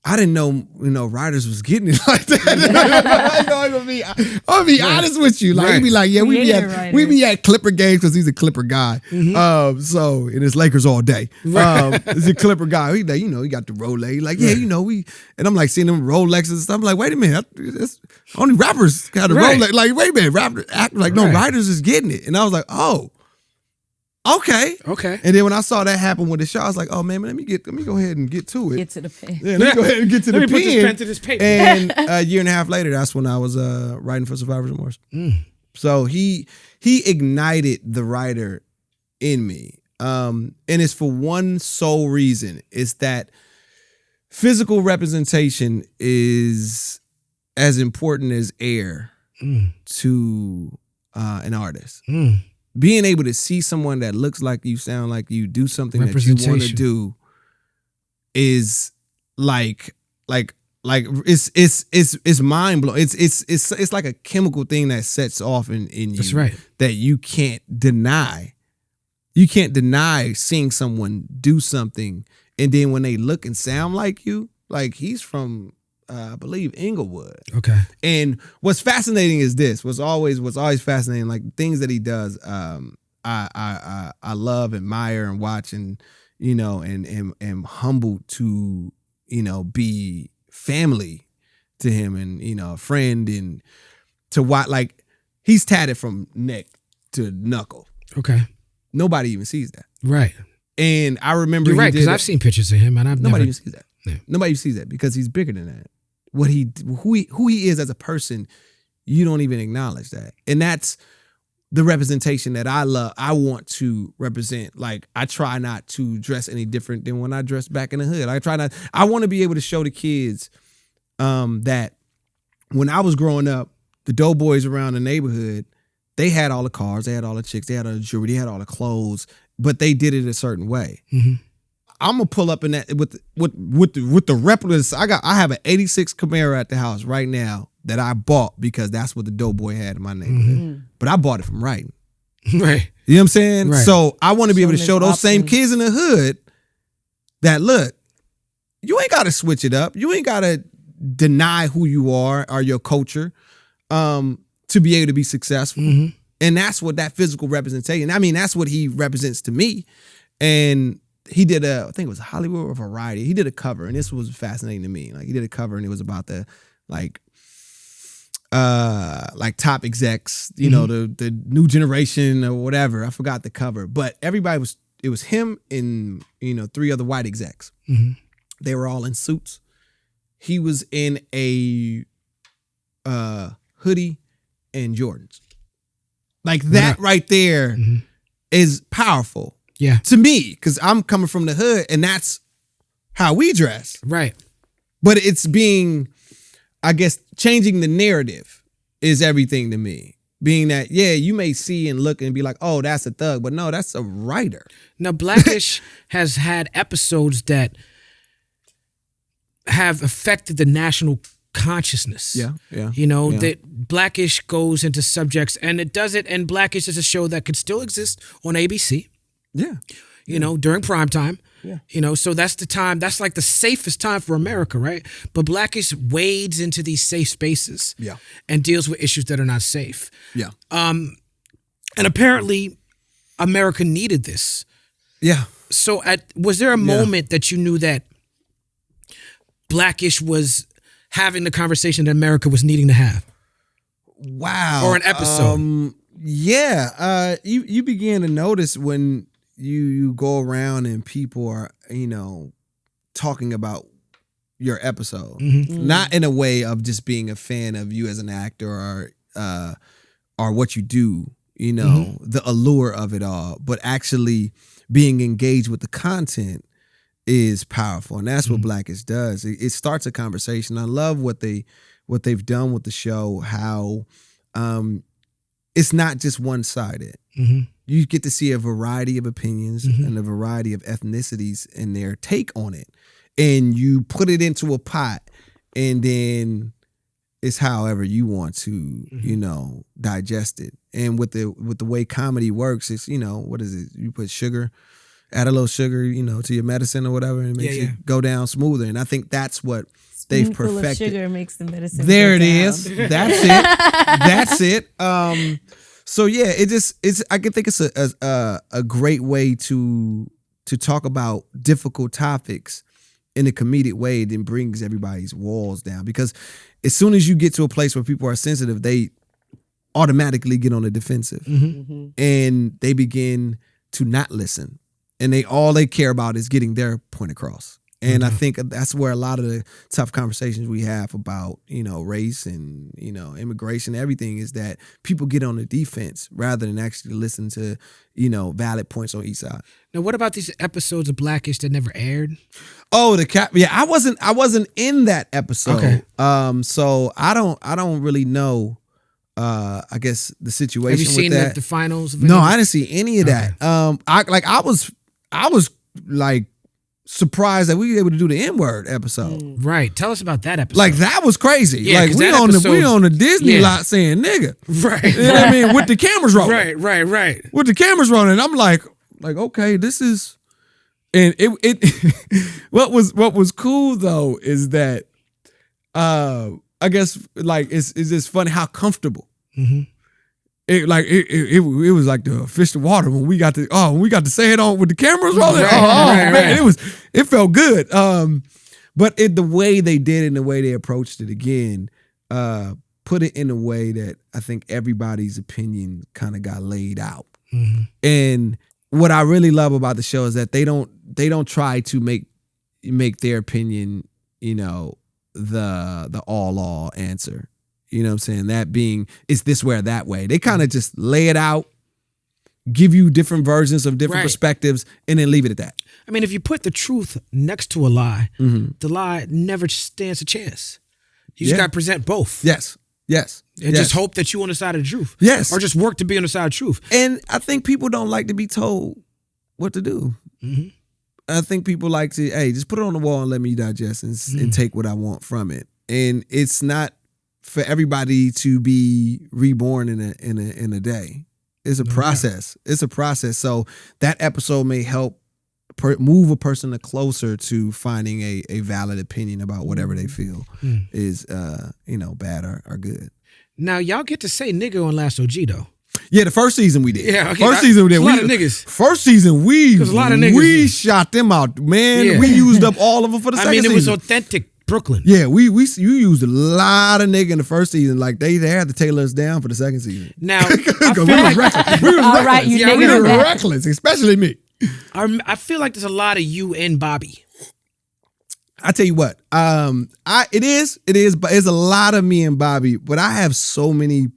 I didn't know, writers was getting it like that. I'm gonna be honest with you. Like, he'd be like, yeah, we be at Clipper games because he's a Clipper guy. Mm-hmm. And it's Lakers all day. He's a Clipper guy. He got the Rolex. Like, and I'm like seeing them Rolexes and stuff. I'm like, wait a minute, only rappers got a Rolex. Like, wait a minute, rappers act like no, writers is getting it. And I was like, oh. Okay. And then when I saw that happen with the show, I was like, oh man, let me go ahead and get to it. Get to the pen. Yeah, let me go ahead and get to the pen. Let me put this pen to this paper. And a year and a half later, that's when I was writing for Survivor's Remorse. So he ignited the writer in me. And it's for one sole reason. It's that physical representation is as important as air to an artist. Being able to see someone that looks like you, sound like you, do something that you want to do is like it's mind blowing. It's like a chemical thing that sets off in you. That's right. That you can't deny. You can't deny seeing someone do something, and then when they look and sound like you, like he's from I believe Inglewood. Okay. And what's fascinating is this. What's always fascinating, like things that he does, I love, admire, and watch, and and am humbled to be family to him, and a friend, and to watch. Like, he's tatted from neck to knuckle. Okay. Nobody even sees that. Right. And I remember you're right, because I've seen pictures of him, and nobody even sees that. Yeah. Nobody even sees that because he's bigger than that. Who he is as a person, you don't even acknowledge that. And that's the representation that I love. I want to represent. Like, I try not to dress any different than when I dressed back in the hood. I want to be able to show the kids that when I was growing up, the doughboys around the neighborhood, they had all the cars, they had all the chicks, they had all the jewelry, they had all the clothes, but they did it a certain way. Mm-hmm. I'm gonna pull up in that with the replicas. I have an '86 Camaro at the house right now that I bought because that's what the doughboy had in my neighborhood. Mm-hmm. But I bought it from writing. Right. You know what I'm saying? Right. So I want to be able to Showing show his those same options. kids in the hood that, look, you ain't got to switch it up. You ain't got to deny who you are or your culture to be able to be successful. Mm-hmm. And that's what that physical representation, I mean, that's what he represents to me. And he did I think it was Hollywood or Variety. He did a cover, and this was fascinating to me. Like, he did a cover, and it was about the like top execs, you know, the new generation or whatever. I forgot the cover, but it was him and, you know, 3 other white execs. Mm-hmm. They were all in suits. He was in a hoodie and Jordans. Like, that right there is powerful. Yeah. To me, because I'm coming from the hood, and that's how we dress. Right. But it's being, I guess, changing the narrative is everything to me. Being that, yeah, you may see and look and be like, oh, that's a thug, but no, that's a writer. Now, Blackish has had episodes that have affected the national consciousness. Yeah. You know, that Blackish goes into subjects, and it does it, and Blackish is a show that could still exist on ABC. Yeah. You know, during prime time. Yeah. You know, so that's the time, that's like the safest time for America, right? But Blackish wades into these safe spaces. Yeah. And deals with issues that are not safe. Yeah. And apparently America needed this. Yeah. So was there a moment that you knew that Blackish was having the conversation that America was needing to have? Wow. Or an episode? You begin to notice when you go around and people are, you know, talking about your episode. Not in a way of just being a fan of you as an actor or what you do, you know, the allure of it all, but actually being engaged with the content is powerful. And that's what Blackish does. It starts a conversation. I love what they've done with the show, how it's not just one-sided. You get to see a variety of opinions and a variety of ethnicities and their take on it. And you put it into a pot, and then it's however you want to, you know, digest it. And with the way comedy works, it's, you know, what is it? You put sugar, add a little sugar, you know, to your medicine or whatever, and it makes it go down smoother. And I think that's what they've Spoonful perfected. Of sugar makes the medicine. There go it down. is. That's it. That's it. So yeah, I can think it's a great way to talk about difficult topics in a comedic way, then brings everybody's walls down. Because as soon as you get to a place where people are sensitive, they automatically get on the defensive, and they begin to not listen, and all they care about is getting their point across. And I think that's where a lot of the tough conversations we have about, you know, race and, you know, immigration, everything, is that people get on the defense rather than actually listen to, you know, valid points on each side. Now, what about these episodes of Blackish that never aired? Oh, I wasn't in that episode. Okay. So I don't really know. I guess the situation. Have you with seen that. the finals? No, I didn't see any of that. I was like surprised that we were able to do the N-word episode. Right. Tell us about that episode. Like, that was crazy. Yeah, like, we on the Disney lot saying nigga. Right. You know what I mean? With the cameras rolling. Right. With the cameras rolling. I'm like, okay, this is, and it what was cool though is that I guess, like, it's just funny how comfortable. It was like the fish to water when we got to say it on with the cameras rolling. Man, it felt good. But the way they did it and the way they approached it again, put it in a way that I think everybody's opinion kind of got laid out. And what I really love about the show is that they don't try to make their opinion, you know, the all answer. You know what I'm saying? That being, it's this way or that way. They kind of just lay it out, give you different versions of different perspectives, and then leave it at that. I mean, if you put the truth next to a lie, the lie never stands a chance. You just got to present both. Yes. And just hope that you're on the side of the truth. Yes. Or just work to be on the side of truth. And I think people don't like to be told what to do. I think people like to, hey, just put it on the wall and let me digest and take what I want from it. And it's not for everybody to be reborn in a day. It's a process. It's a process. So that episode may help move a person closer to finding a valid opinion about whatever they feel is bad or good. Now y'all get to say nigga on Last OG though. Yeah, the first season we did. Yeah, okay. First season we did. A lot of niggas. First season we a lot of niggas. We shot them out, man. Yeah. We used up all of them for the second season. It was authentic Brooklyn. Yeah, you used a lot of nigga in the first season. Like they had to tailor us down for the second season. Now we was reckless. We were reckless, especially me. I feel like there's a lot of you and Bobby. I tell you what, it is, but it's a lot of me and Bobby. But I have so many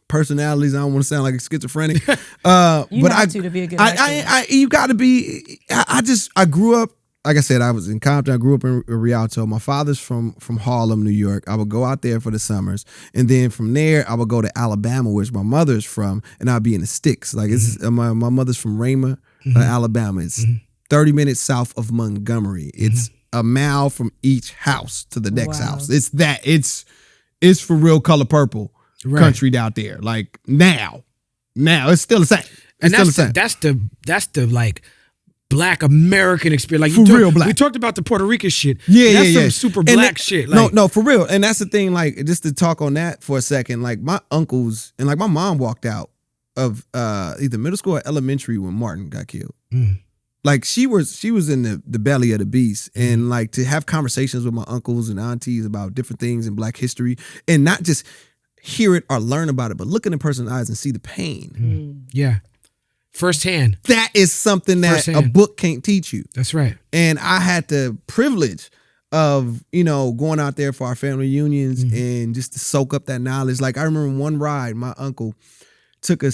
personalities. I don't want to sound like a schizophrenic. But to be a good actor. You got to be. I grew up. Like I said, I was in Compton. I grew up in Rialto. My father's from Harlem, New York. I would go out there for the summers, and then from there, I would go to Alabama, which my mother's from, and I'd be in the sticks. Like my mother's from Raymond, Alabama. It's 30 minutes south of Montgomery. It's a mile from each house to the next house. It's for real color purple country out there. Like now it's still the same. And that's the like Black American experience. Like real black. We talked about the Puerto Rican shit. That's some super black shit. Like, no, for real. And that's the thing. Like, just to talk on that for a second. Like my uncles and like my mom walked out of either middle school or elementary when Martin got killed. Like she was in the belly of the beast, and like to have conversations with my uncles and aunties about different things in Black history, and not just hear it or learn about it, but look in a person's eyes and see the pain. Yeah. Firsthand. That is something that a book can't teach you. That's right. And I had the privilege of, going out there for our family reunions and just to soak up that knowledge. Like I remember one ride, my uncle took me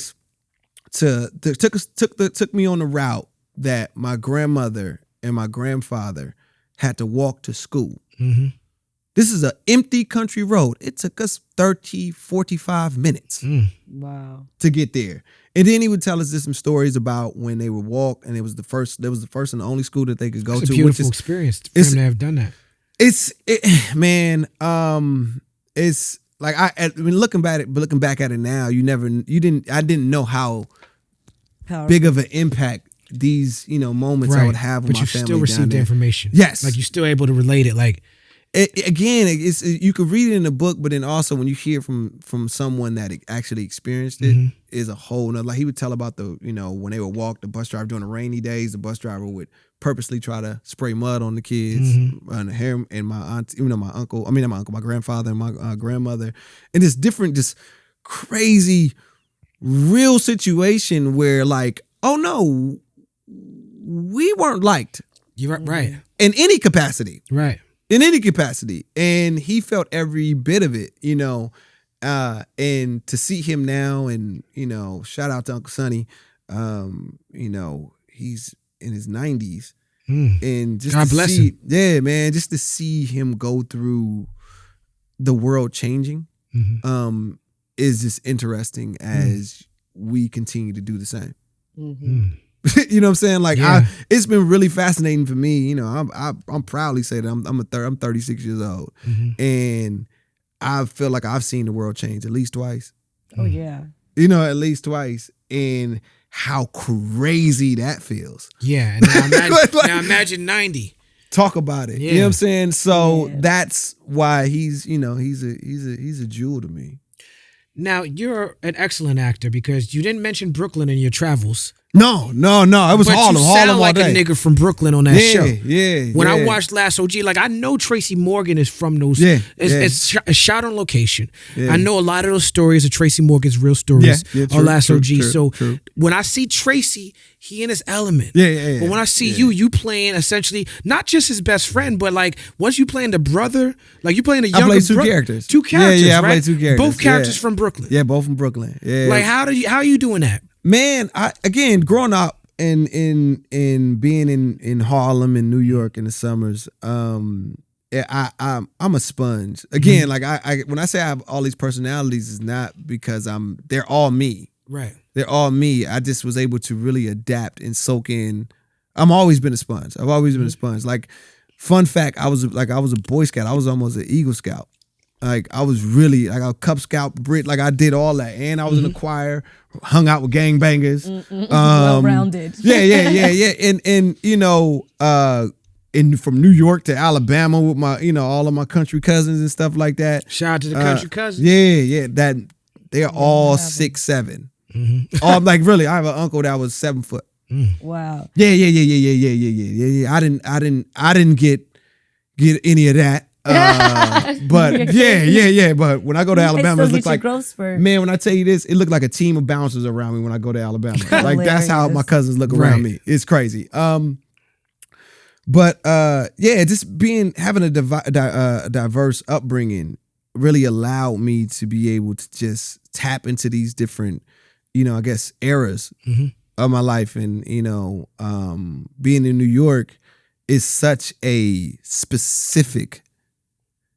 on the route that my grandmother and my grandfather had to walk to school. This is an empty country road. It took us 30, 45 minutes to get there. And then he would tell us some stories about when they would walk, and it was the first and the only school that they could go to. It's a beautiful experience for them to have done that. It's like looking back at it now, I didn't know how big of an impact these moments I would have with my family. But you still received the information. Yes, like you're still able to relate it. Like you could read it in a book, but then also when you hear from someone that actually experienced it, is a whole nother. Like he would tell about when they would walk the bus driver during the rainy days, the bus driver would purposely try to spray mud on the kids, on him and my aunt, my grandfather and my grandmother, and this different, just crazy, real situation where like, oh no, we weren't liked. You're right. In any capacity. Right. In any capacity. And he felt every bit of it, and to see him now and, shout out to Uncle Sonny, he's in his 90s. And just God bless him. Yeah, man, just to see him go through the world changing is just interesting as we continue to do the same. You know what I'm saying? Like it's been really fascinating for me. I'm proudly say that I'm 36 years old, and I feel like I've seen the world change at least twice. Oh yeah. At least twice, and how crazy that feels. Yeah. And now imagine 90. Talk about it. Yeah. You know what I'm saying? So that's why he's a jewel to me. Now, you're an excellent actor because you didn't mention Brooklyn in your travels. No. It was Harlem. You sound like a nigga from Brooklyn on that show. Yeah. When I watched Last OG, like I know Tracy Morgan is from those. It's shot on location. Yeah. I know a lot of those stories are Tracy Morgan's real stories on Last OG. So when I see Tracy, he in his element. Yeah. But when I see you playing essentially not just his best friend, but like once you playing the brother, like you playing a younger brother. I played two characters. Yeah, I played two characters. Both characters from Brooklyn. Yeah, both from Brooklyn. Yeah. Like how are you doing that? Man, growing up and being in Harlem and New York in the summers, I'm a sponge. Again, like I when I say I have all these personalities, it's not because they're all me. Right. They're all me. I just was able to really adapt and soak in. I've always been a sponge. I've always been a sponge. Like, fun fact, I was a Boy Scout. I was almost an Eagle Scout. Like I was really like a Cub Scout Brit. Like I did all that, and I was in the choir, hung out with gangbangers. Well-rounded. Yeah. And you know, from New York to Alabama with my, you know, all of my country cousins and stuff like that. Shout out to the country cousins. Yeah. That they're all 6'7". All like really, I have an uncle that was 7 foot. Wow. Yeah. I didn't get any of that. But yeah. But when I go to Alabama, it looks like, man, when I tell you this, it looked like a team of bouncers around me when I go to Alabama. Like that's how my cousins look around me. It's crazy. But just having a diverse upbringing really allowed me to be able to just tap into these different, you know, I guess eras of my life. And, you know, being in New York is such a specific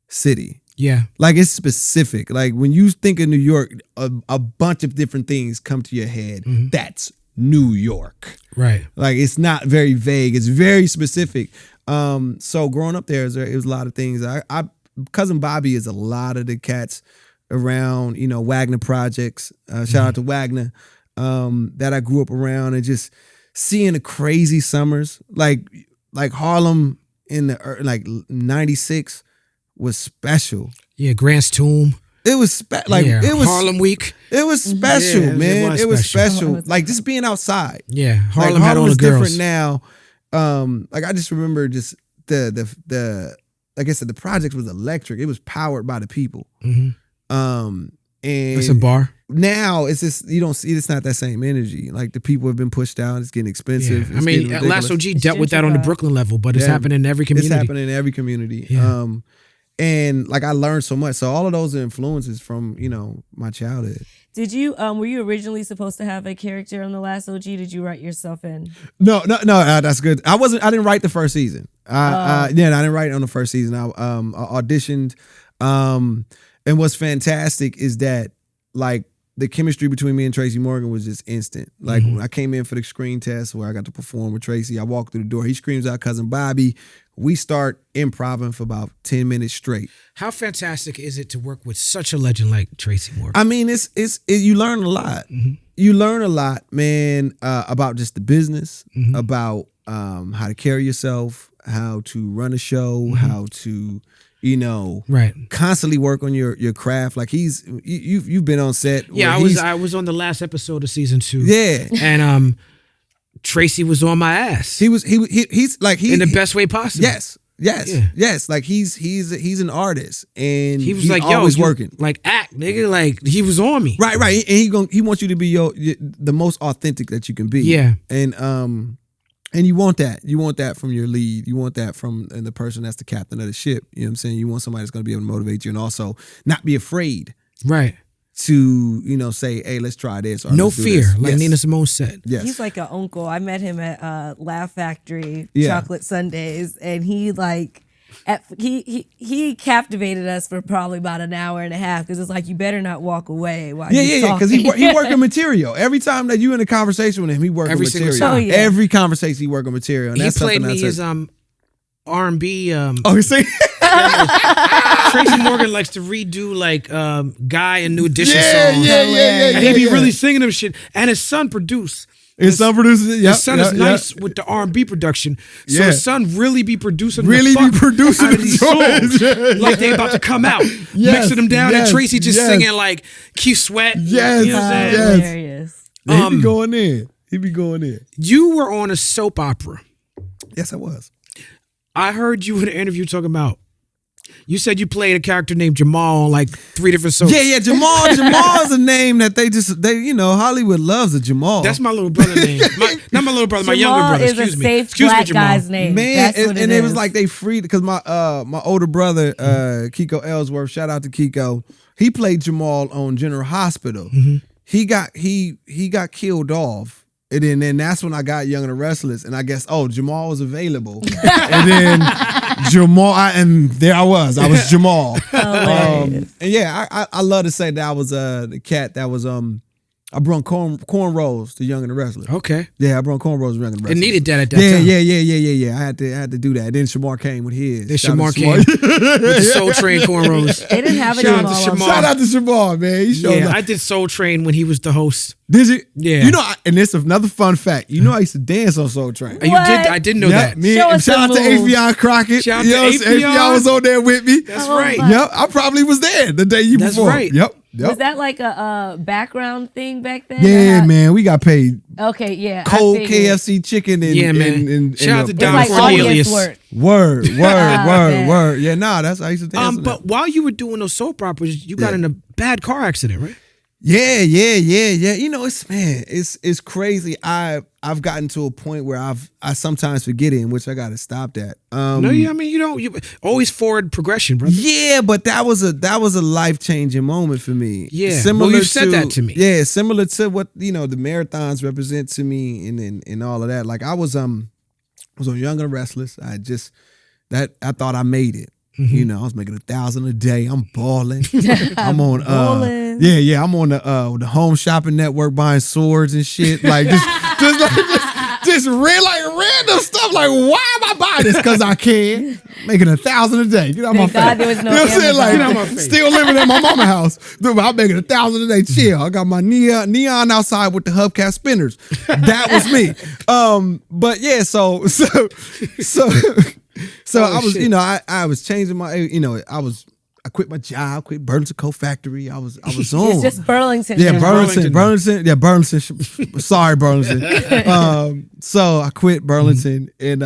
city. Yeah. Like it's specific. Like when you think of New York, a bunch of different things come to your head. That's New York. Right. Like it's not very vague. It's very specific. So growing up there, it was a lot of things. I Cousin Bobby is a lot of the cats around, you know, Wagner projects. Shout out to Wagner. That I grew up around, and just seeing the crazy summers, like Harlem in the 96 was special. Yeah, Grant's Tomb. It was it was Harlem Week. It was special, man. It was special. Oh, like just being outside. Yeah, Harlem had all the is girls. different now. Like I just remember just the like I said, the project was electric. It was powered by the people. And That's a bar. Now it's just you don't see it's not that same energy. Like the people have been pushed out. It's getting expensive. Yeah. I mean, Last OG dealt with that on the Brooklyn level, but it's happening in every community. It's happening in every community. Yeah. And like I learned so much. So all of those are influences from, you know, my childhood. Did you were you originally supposed to have a character on The Last OG? Did you write yourself in? No, that's good. I didn't write the first season. I didn't write it on the first season. I auditioned. And what's fantastic is that like the chemistry between me and Tracy Morgan was just instant. Like when I came in for the screen test where I got to perform with Tracy, I walked through the door. He screams out Cousin Bobby. We start improvising for about 10 minutes straight. How fantastic is it to work with such a legend like Tracy Morgan? I mean, you learn a lot. You learn a lot, man, about just the business, about how to carry yourself, how to run a show, how to, you know, constantly work on your craft. Like you've been on set. Yeah, I was on the last episode of season 2. Yeah, and Tracy was on my ass. He's in the best way possible. Yes. Like he's an artist, and he was like, "Yo, always working. Like act, nigga." Like he was on me. Right. And he wants you to be the most authentic that you can be. Yeah. And you want that. You want that from your lead. You want that from the person that's the captain of the ship. You know what I'm saying? You want somebody that's going to be able to motivate you and also not be afraid. Right. To, you know, say, hey, let's try this. Or no fear, like Nina Simone said. Yes. He's like an uncle. I met him at Laugh Factory Chocolate Sundays, and he like he captivated us for probably about an hour and a half because it's like you better not walk away while you're talking. Because he working material. Every time that you in a conversation with him, he working material. Oh, yeah. Every conversation he working material. And he that's played me as R&B. You see? Tracy Morgan likes to redo like Guy and New Edition songs. Yeah. And he be really singing them shit. And his son produced. His son produces it. His son is nice with the R&B production. So his son really be producing out of these songs. Like they about to come out. Mixing them down and Tracy just singing like Keith Sweat. Yes. You know what I'm saying? Hilarious. He be going in. You were on a soap opera. Yes, I was. I heard you in an interview talking about, you said you played a character named Jamal on like 3 different soaps. Yeah, Jamal is a name that they you know, Hollywood loves a Jamal. That's my little brother name. Not my little brother, my younger brother. Excuse me. Jamal is a safe black guy's name. Man, and it was like they freed, because my older brother, Kiko Ellsworth, shout out to Kiko, he played Jamal on General Hospital. He got killed off. And then that's when I got Young and the Restless, and I guess Jamal was available, and then Jamal, and there I was Jamal. And yeah, I love to say that I was the cat that was I brung cornrows to Young and the Restless. Okay. Yeah, I brung cornrows to Young and the Restless. It needed that at that time. Yeah. I had to do that. Then Shamar came with his. Then Shamar came with the Soul Train cornrows. They didn't have it Shout in out to all. Shamar. Shout out to Shamar, man. He showed up. I did Soul Train when he was the host. Did you? Yeah. You know, and it's another fun fact. You know, I used to dance on Soul Train. You did? I didn't know that. Shout out to Avion Crockett. Shout out to Avion was on there with me. That's right. Yep, I probably was there the day you before. That's right. Yep. Was that like a background thing back then? Yeah, man. We got paid Okay, yeah. cold KFC chicken and Shout out to It's Don like audience Cornelius. work. Word. Yeah, that's how I used to dance. But while you were doing those soap operas, you got in a bad car accident, right? Yeah. You know, it's crazy. I've gotten to a point where I sometimes forget it, in which I got to stop that. You always forward progression, brother. Yeah, but that was a life-changing moment for me. Yeah, similar you said that to me. Yeah, similar to what the marathons represent to me, and all of that. Like I was on Young and Restless. I thought I made it. Mm-hmm. You know, I was making 1,000 a day. I'm balling. I'm on I'm on the Home Shopping Network buying swords and shit. Like just random stuff. Like, why am I buying this? Because I can. Making 1,000 a day. Get out my face. God, there was no you know what I'm saying? Like, get out my face. Still living at my mama's house. Dude, I'm making 1,000 a day. Chill. I got my neon outside with the hubcap spinners. That was me. But yeah, so I was, shit. I was changing my, I quit my job, quit Burlington Coat Factory. I was on. It's just Burlington. Yeah, Burlington. Yeah, Burlington. Sorry, Burlington. So I quit Burlington and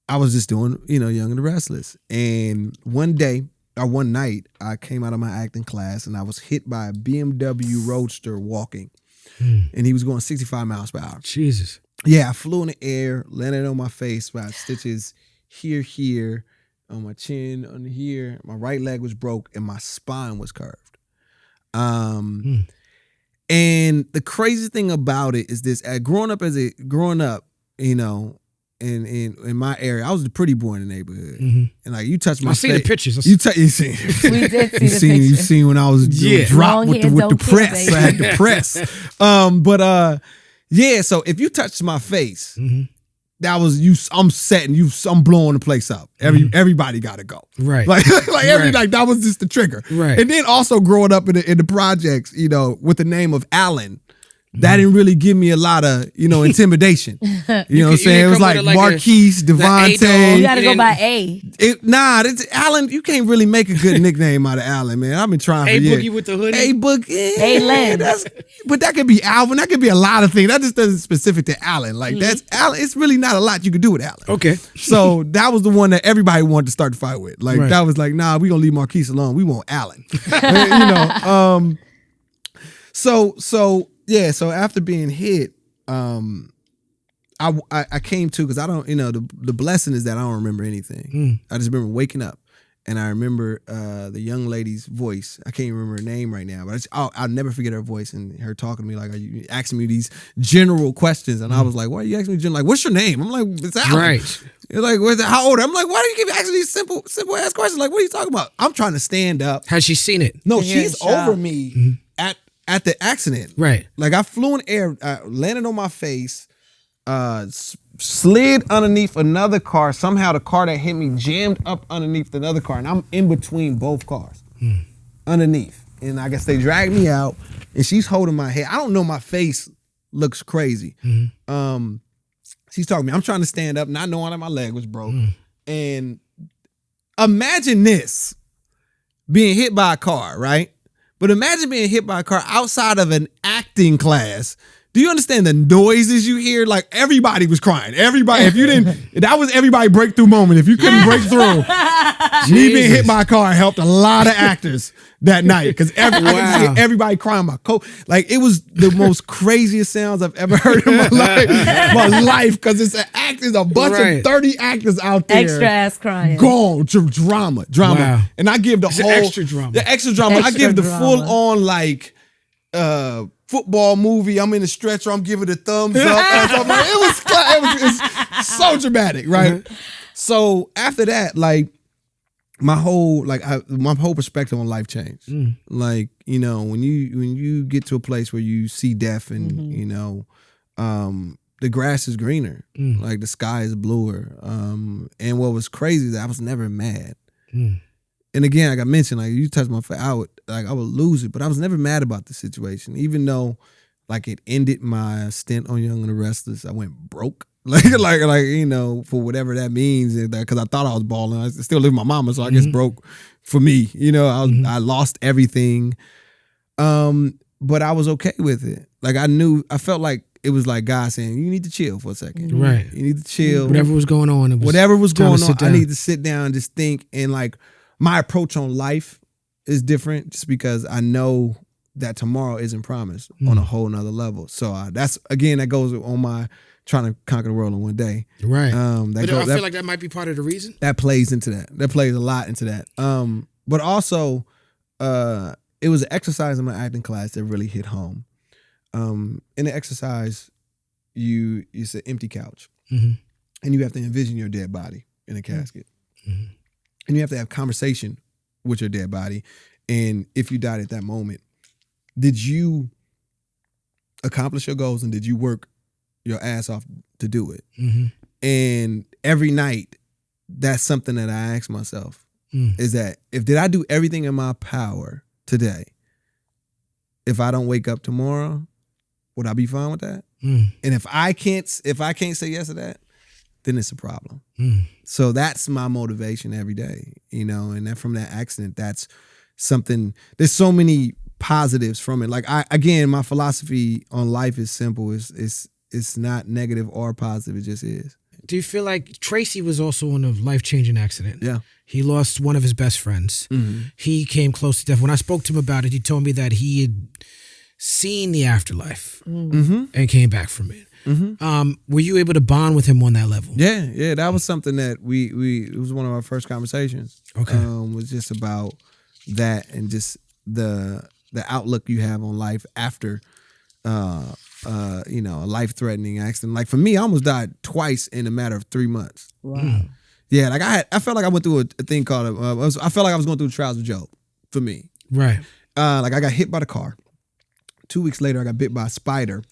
I was just doing, Young and the Restless. And one night, I came out of my acting class and I was hit by a BMW Roadster walking. And he was going 65 miles per hour. Jesus. Yeah, I flew in the air, landed on my face, about stitches here, on my chin, on here. My right leg was broke and my spine was curved. And the crazy thing about it is this: growing up, in my area, I was the pretty boy in the neighborhood, and like you touch my face. I see the pictures. You seen? We did see the pictures. You seen when I was dropped with the press. I had the press. Yeah. So if you touched my face, that was you. I'm setting you. I'm blowing the place up. Everybody got to go. Right. Like that was just the trigger. Right. And then also growing up in the projects, with the name of Allen. That didn't really give me a lot of, intimidation. You know what I'm saying? It was like Marquise, Devontae. You got to go by A. Allen, you can't really make a good nickname out of Allen, man. I've been trying for years. A-Boogie with the hoodie? A-Boogie. A-Len. But that could be Alvin. That could be a lot of things. That just doesn't specific to Allen. Like, that's Allen. It's really not a lot you could do with Allen. Okay. So that was the one that everybody wanted to start the fight with. Like, that was like, nah, we going to leave Marquise alone. We want Allen. Yeah, so after being hit, I came to, because I don't, the blessing is that I don't remember anything. I just remember waking up, and I remember the young lady's voice. I can't even remember her name right now, but I'll never forget her voice and her talking to me, like, are you asking me these general questions? And I was like, why are you asking me general? Like, what's your name? I'm like, it's Alan. Right. You're like, how old? I'm like, why do you keep asking these simple ass questions? Like, what are you talking about? I'm trying to stand up. Has she seen it? No, she's over me at the accident. Right. Like, I flew in the air, landed on my face, slid underneath another car. Somehow the car that hit me jammed up underneath another car, and I'm in between both cars, underneath. And I guess they dragged me out, and she's holding my head. I don't know, my face looks crazy. She's talking to me. I'm trying to stand up, not knowing that my leg was broke. And imagine this, being hit by a car, right? But imagine being hit by a car outside of an acting class. Do you understand the noises you hear? Like, everybody was crying. Everybody, if you didn't, that was everybody breakthrough moment. If you couldn't break through, me being hit by a car helped a lot of actors that night, because I could see everybody crying my coat. Like, it was the most craziest sounds I've ever heard in my life. Because it's a bunch of 30 actors out there. Extra ass crying. Gone. Drama. Wow. And I give the extra drama. The extra drama. I give the full on, like, football movie. I'm in the stretcher. I'm giving a thumbs up. It was so dramatic, right? So after that, like, my whole perspective on life changed. Like, you know, when you get to a place where you see death and you know, the grass is greener, like the sky is bluer. And what was crazy is that I was never mad. And again, like I mentioned, like you touched my face, I would lose it, but I was never mad about the situation, even though like it ended my stint on Young and the Restless. I went broke, like you know, for whatever that means, because I thought I was balling. I still live with my mama, so I guess broke for me. You know, I lost everything, but I was okay with it. Like I felt like it was like God saying, you need to chill for a second. Right. You need to chill. Whatever was going on. I need to sit down and just think. And like my approach on life is different just because I know that tomorrow isn't promised on a whole nother level. So that goes on my trying to conquer the world in one day. Right. I feel like that might be part of the reason. That plays into that. That plays a lot into that. But also, it was an exercise in my acting class that really hit home. In the exercise, it's an empty couch, and you have to envision your dead body in a casket, and you have to have conversation with your dead body. And if you died at that moment, did you accomplish your goals and did you work your ass off to do it? And every night, that's something that I ask myself: is that did I do everything in my power today? If I don't wake up tomorrow, would I be fine with that? And if I can't say yes to that, then it's a problem. So that's my motivation every day, you know. And then from that accident, that's something. There's so many positives from it. Like my philosophy on life is simple. It's not negative or positive. It just is. Do you feel like Tracy was also in a life-changing accident? Yeah. He lost one of his best friends. He came close to death. When I spoke to him about it, he told me that he had seen the afterlife and came back from it. Were you able to bond with him on that level? Yeah. That was something that it was one of our first conversations. Okay. Was just about that and just the outlook you have on life after you know, a life-threatening accident. Like for me, I almost died twice in a matter of 3 months. Wow. Yeah, like I felt like I went through a thing called I felt like I was going through the trials of Job for me. Right. Like I got hit by the car. 2 weeks later, I got bit by a spider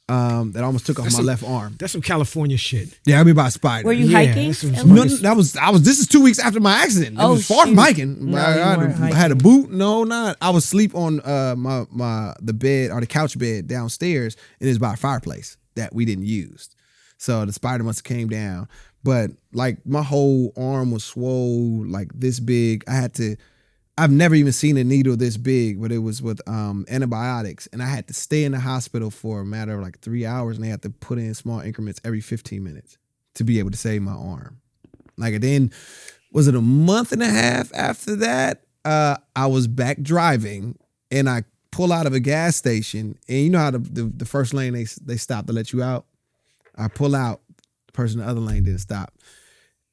that almost took off my left arm. That's some California shit. Yeah, I got bit by a spider. Were you hiking? No, this is 2 weeks after my accident. It was far from hiking. No, I had a boot. No, not. I was asleep on the bed or the couch bed downstairs, and it was by a fireplace that we didn't use. So the spider must have came down. But like my whole arm was swole, like this big. I've never even seen a needle this big, but it was with antibiotics. And I had to stay in the hospital for a matter of like 3 hours, and they had to put in small increments every 15 minutes to be able to save my arm. Like, and then, was it a month and a half after that, I was back driving, and I pull out of a gas station, and you know how the first lane, they stop to let you out? I pull out, the person in the other lane didn't stop.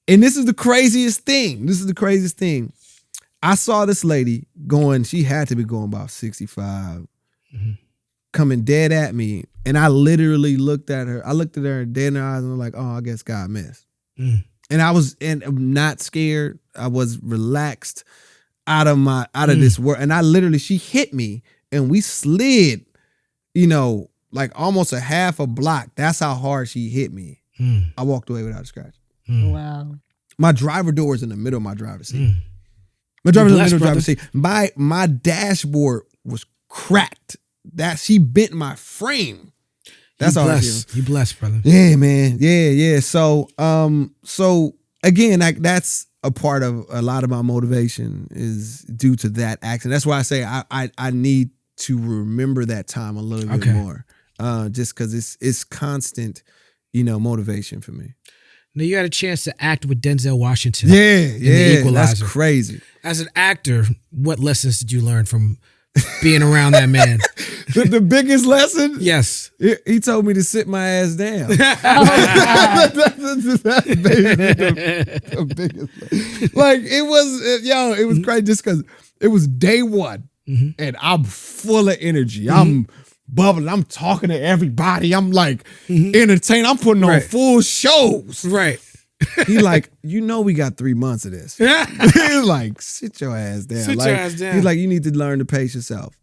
And this is the craziest thing. I saw this lady going, she had to be going about 65, coming dead at me. And I literally looked at her. I looked at her dead in her eyes and was like, oh, I guess God missed. And I'm not scared. I was relaxed out of this world. And she hit me and we slid, you know, like almost a half a block. That's how hard she hit me. I walked away without a scratch. Wow. My driver door is in the middle of my driver's seat. My driver's in the middle of the driver's seat. My dashboard was cracked. That she bent my frame. That's all I hear. You blessed, brother. Yeah, man. Yeah. So again, like that's a part of a lot of my motivation is due to that accident. That's why I say I need to remember that time a little bit more. Just because it's constant, you know, motivation for me. Now you had a chance to act with Denzel Washington. Yeah, that's crazy. As an actor, what lessons did you learn from being around that man? The biggest lesson? Yes. He told me to sit my ass down. That's the biggest. Like it was crazy just because it was day one, and I'm full of energy. I'm bubbling. I'm talking to everybody. I'm like entertained. I'm putting on full shows. Right. He like, we got 3 months of this. He's like, sit your ass down. Sit your ass down. He's like, you need to learn to pace yourself.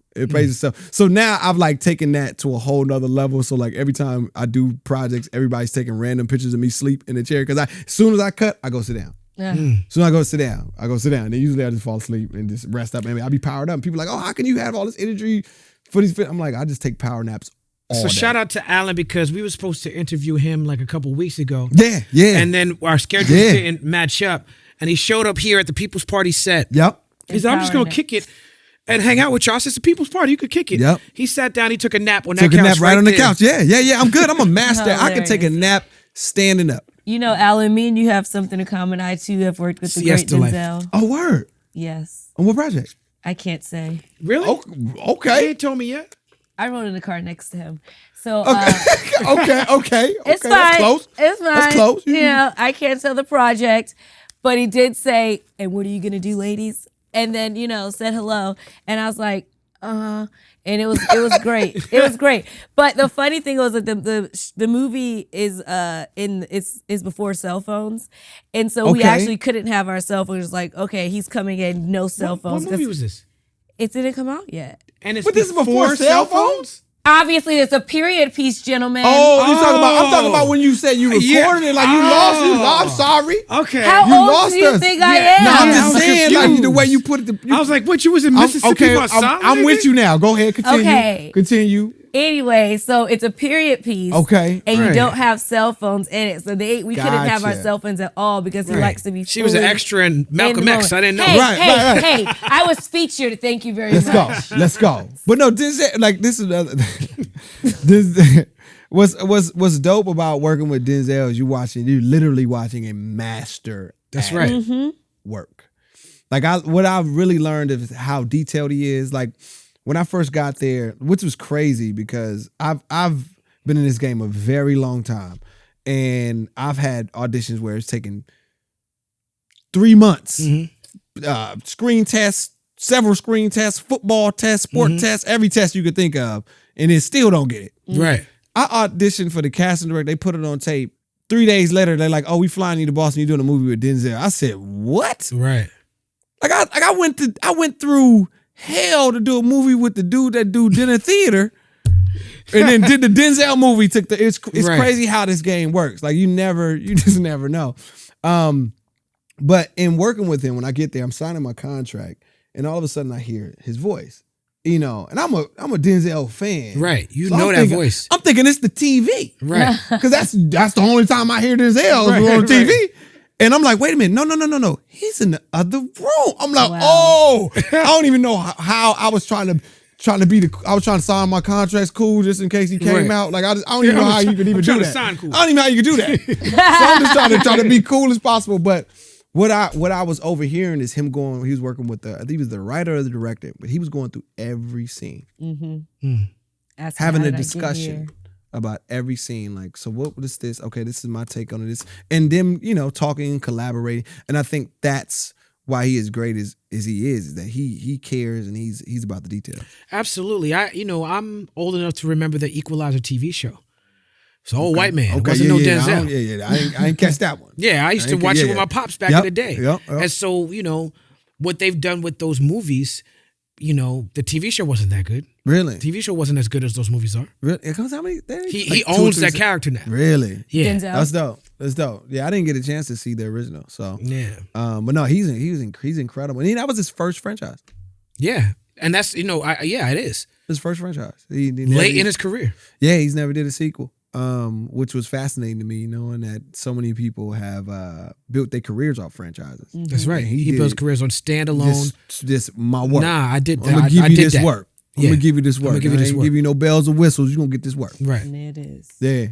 So now I've like taken that to a whole nother level. So like every time I do projects, everybody's taking random pictures of me sleep in the chair. Cause as soon as I cut, I go sit down. Yeah. So I go sit down. Then usually I just fall asleep and just rest up. And I'll be powered up. And people are like, oh, how can you have all this energy for these? I'm like, I just take power naps all day. Shout out to Alan because we were supposed to interview him like a couple weeks ago. Yeah. And then our schedules didn't match up. And he showed up here at the People's Party set. Yep. He said, I'm just going to kick it and hang out with y'all. It's the People's Party. You could kick it. Yep. He sat down. He took a nap on that couch. Took a nap right on the there. couch. Yeah. I'm good. I'm a master. I can take a nap standing up. You know, Alan, me and you have something in common. I too have worked with the great Denzel. Oh, word. Yes. On what project? I can't say. Really? Oh, okay. He ain't told me yet. I rode in the car next to him. So okay. It's fine. That's close. It's fine. That's close. You know, I can't tell the project, but he did say, "And what are you gonna do, ladies?" And then said hello, and I was like, and it was great. It was great. But the funny thing was that the movie is before cell phones, and so we actually couldn't have our cell phones. It was like, okay, he's coming in, no cell phones. What movie was this? It didn't come out yet. And it's But this is before cell phones? Obviously, it's a period piece, gentlemen. Oh, I'm talking about when you said you recorded it, like you lost it. Oh, I'm sorry. Okay. How old do you think I am? No, I'm I just was saying, confused. like the way you put it. I was like, what? You was in Mississippi? I'm with you now. Go ahead, continue. Okay. Continue. Anyway, so it's a period piece. Okay. And you Right. don't have cell phones in it. So we couldn't have our Gotcha. cell phones at all because he likes to be She was an fully extra in Malcolm in the X. I didn't know. Hey, Right. hey, I was featured. Thank you very much. Let's go. But no, this is another. This what's dope about working with Denzel is you're literally watching a master. That's right. Mm-hmm. Work. Like what I've really learned is how detailed he is. Like when I first got there, which was crazy because I've been in this game a very long time, and I've had auditions where it's taken 3 months, screen tests, several screen tests, football tests, sport tests, every test you could think of, and then still don't get it. Right. I auditioned for the casting director. They put it on tape. 3 days later, they're like, "Oh, we flying you to Boston. You're doing a movie with Denzel." I said, "What?" Right. I went through hell to do a movie with the dude that do dinner theater, and then did the Denzel movie. It's Right. crazy how this game works. Like you just never know. But in working with him, when I get there, I'm signing my contract, and all of a sudden I hear his voice. And I'm a Denzel fan. Right. You So know I'm that thinking- voice. I'm thinking it's the TV. Right. Because that's the only time I hear Denzel Right, on TV. right. And I'm like, wait a minute, no. He's in the other room. I'm like, Wow. oh, I don't even know how I was trying to sign my contracts cool just in case he came Right. out. Like I don't even know how you could even do trying to that. sign cool. I don't even know how you could do that. So I'm just trying to be cool as possible. But what I was overhearing is him going. He was working with I think he was the writer or the director, but he was going through every scene, Asking, having how a did I get discussion here? about every scene. Like, so what is this? Okay, this is my take on this, and them, talking and collaborating. And I think that's why he is great as he is that he cares and he's about the details. Absolutely. I'm old enough to remember the Equalizer TV show. It's an old white man. It Okay, wasn't no Denzel. I ain't catch that one. Yeah, I used to watch it with my pops back in the day. Yep. And so, what they've done with those movies, the TV show wasn't that good. Really? The TV show wasn't as good as those movies are. Really? It comes how many? He owns that character now. Really? Yeah. Denzel. That's dope. Yeah, I didn't get a chance to see the original. So Yeah. but no, he's incredible. And that was his first franchise. Yeah. And that's, it is. His first franchise. Late in his career. Yeah, he's never did a sequel. Which was fascinating to me, knowing that so many people have built their careers off franchises. That's right. And He builds careers on standalone. This my work. Nah, I did that. I'm gonna give I you did this that. work. I'm Yeah. gonna give you this work. give you this I ain't work. give you no bells or whistles. You're gonna get this work. Right. And it is. Yeah.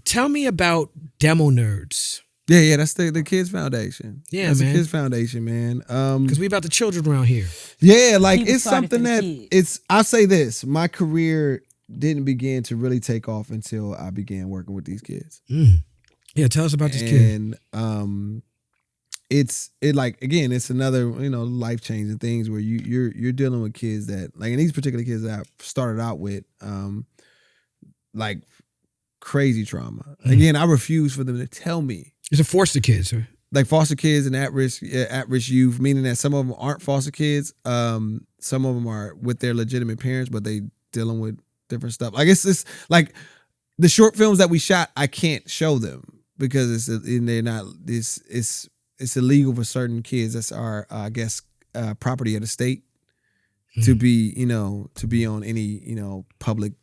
Tell me about Demo Nerds. Yeah, that's the Kids Foundation. Yeah, that's man. the Kids Foundation, man. Because we about the children around here. Yeah, like People's it's Party something for the that kids. I'll say this. My career didn't begin to really take off until I began working with these kids. Yeah, tell us about this kid. And it's another, life changing things where you're dealing with kids that, like, in these particular kids that I started out with, like crazy trauma. Again, I refuse for them to tell me. It's a foster kids, right? Like foster kids and at-risk youth, meaning that some of them aren't foster kids. Some of them are with their legitimate parents, but they dealing with different stuff. Like it's like the short films that we shot, I can't show them because they're not. It's illegal for certain kids. That's our I guess property of the state to be on any public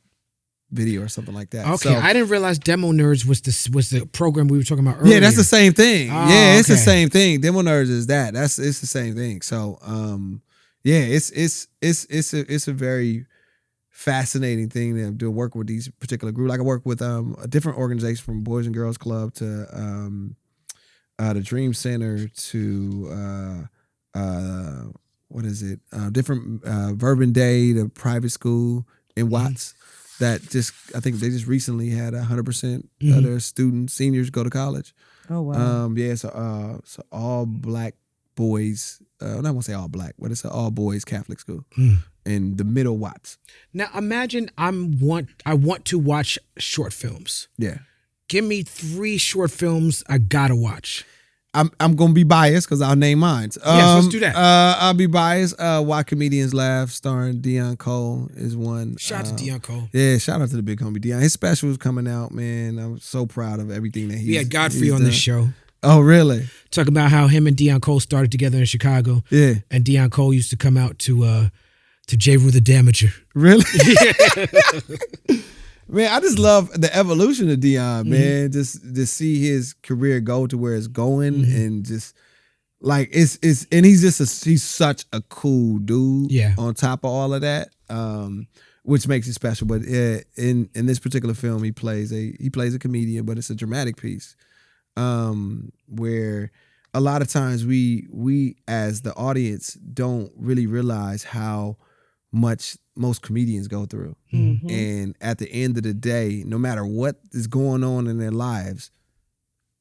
video or something like that. Okay, so, I didn't realize Demo Nerds was the program we were talking about earlier. Yeah, that's the same thing. It's the okay. same thing. Demo Nerds is that. It's the same thing. So it's a very fascinating thing to work with these particular groups. Like I work with a different organization from Boys and Girls Club to the Dream Center to what is it? Different Bourbon Day, the private school in Watts. That I think they just recently had 100% of their seniors go to college. Oh wow! So all black boys. I don't want to say all black, but it's an all boys Catholic school in the middle Watts. Now imagine I want to watch short films. Yeah, give me 3 short films I gotta watch. I'm gonna be biased because I'll name mine. Yes, let's do that. I'll be biased. Why Comedians Laugh, starring Deion Cole, is one. Shout out to Deion Cole. Yeah, shout out to the big homie Deion. His special is coming out, man. I'm so proud of everything that We had Godfrey on this show. Oh, really? Talk about how him and Deion Cole started together in Chicago. Yeah. And Deion Cole used to come out to J. Rue the Damager. Really? Yeah. Man, I just love the evolution of Deion, man. Just to see his career go to where it's going, and just like it's and he's such a cool dude. Yeah. On top of all of that, which makes it special. But in this particular film, he plays a comedian, but it's a dramatic piece, where a lot of times we as the audience don't really realize how much most comedians go through. And at the end of the day, no matter what is going on in their lives,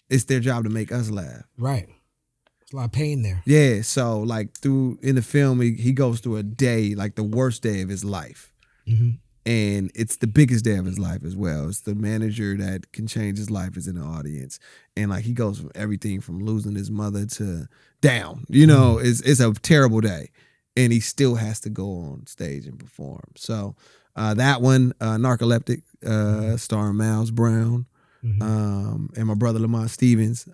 it's their job to make us laugh. Right. There's a lot of pain there. Yeah. So like in the film, he goes through a day, like the worst day of his life. And it's the biggest day of his life as well. It's the manager that can change his life is in the audience. And like he goes from everything from losing his mother to down. It's a terrible day. And he still has to go on stage and perform. So that one, Narcoleptic, starring Miles Brown, and my brother Lamont Stevens.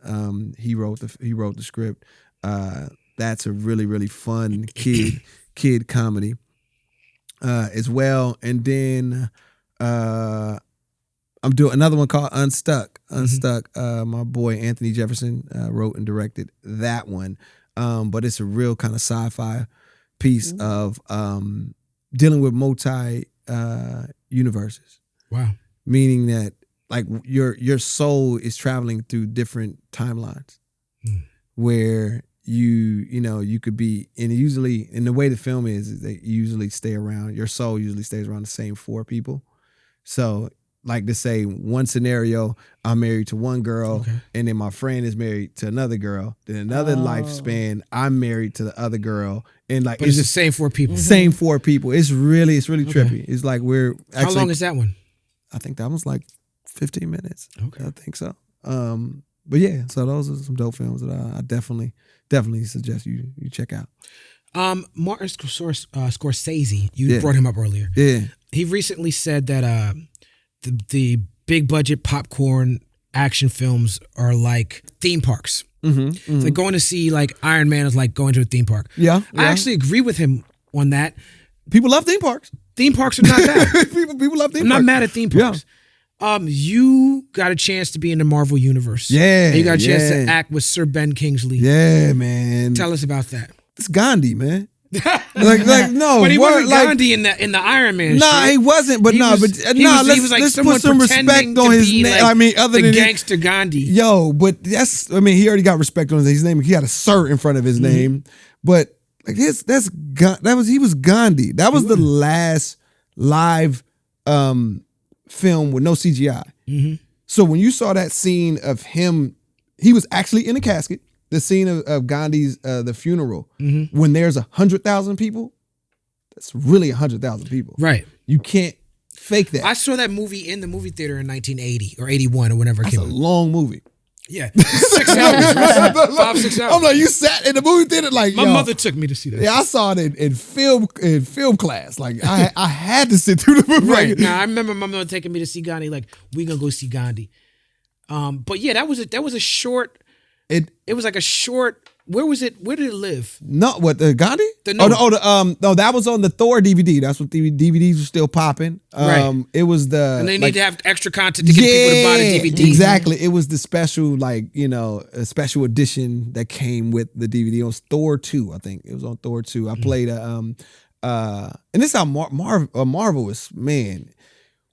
He wrote the script. That's a really, really fun kid comedy as well. And then I'm doing another one called Unstuck. My boy Anthony Jefferson wrote and directed that one. But it's a real kind of sci-fi piece of dealing with multi universes. Wow. Meaning that like your soul is traveling through different timelines where you could be, and usually, and the way the film is they usually stay around, your soul usually stays around the same 4 people. So like to say one scenario, I'm married to one girl, and then my friend is married to another girl. Then another lifespan, I'm married to the other girl, and like it's the same 4 people. Same 4 people. It's really trippy. It's like we're actually, how long is that one? I think that one's like 15 minutes. Okay, I think so. But yeah, so those are some dope films that I definitely suggest you check out. Martin Scorsese, you brought him up earlier. Yeah, he recently said that the big budget popcorn action films are like theme parks. It's like going to see like Iron Man is like going to a theme park. Yeah. I actually agree with him on that. People love theme parks. Theme parks are not bad. people love theme parks. I'm not mad at theme parks. Yeah. You got a chance to be in the Marvel universe. Yeah. And you got a chance to act with Sir Ben Kingsley. Yeah, man. Tell us about that. It's Gandhi, man. like no, but he wasn't Gandhi in the Iron Man. Nah, he wasn't. But let's put some respect on his name. Like, I mean, other than gangster Gandhi. Yo, but he already got respect on his name. He had a sir in front of his name. But like he was Gandhi. That was the last live film with no CGI. So when you saw that scene of him, he was actually in a casket. The scene of Gandhi's the funeral, when there's 100,000 people, that's really 100,000 people. Right. You can't fake that. I saw that movie in the movie theater in 1980 or 81 or whenever it came out. That's a long movie. Yeah, 6 hours, right? 5-6 hours. I'm like, you sat in the movie theater like my mother took me to see that. Yeah, I saw it in film class. Like I had to sit through the movie. Right. Now I remember my mother taking me to see Gandhi. Like, we gonna go see Gandhi. But yeah, that was a short. It was like a short. Where was it? Where did it live? No, what the Gandhi? No, that was on the Thor DVD. That's what DVDs were still popping. Right. It was the and they need to have extra content to get people to buy the DVD. Exactly. It was the special, a special edition that came with the DVD. It was Thor 2, I think. It was on Thor 2. I played and this is how Marvel was, man.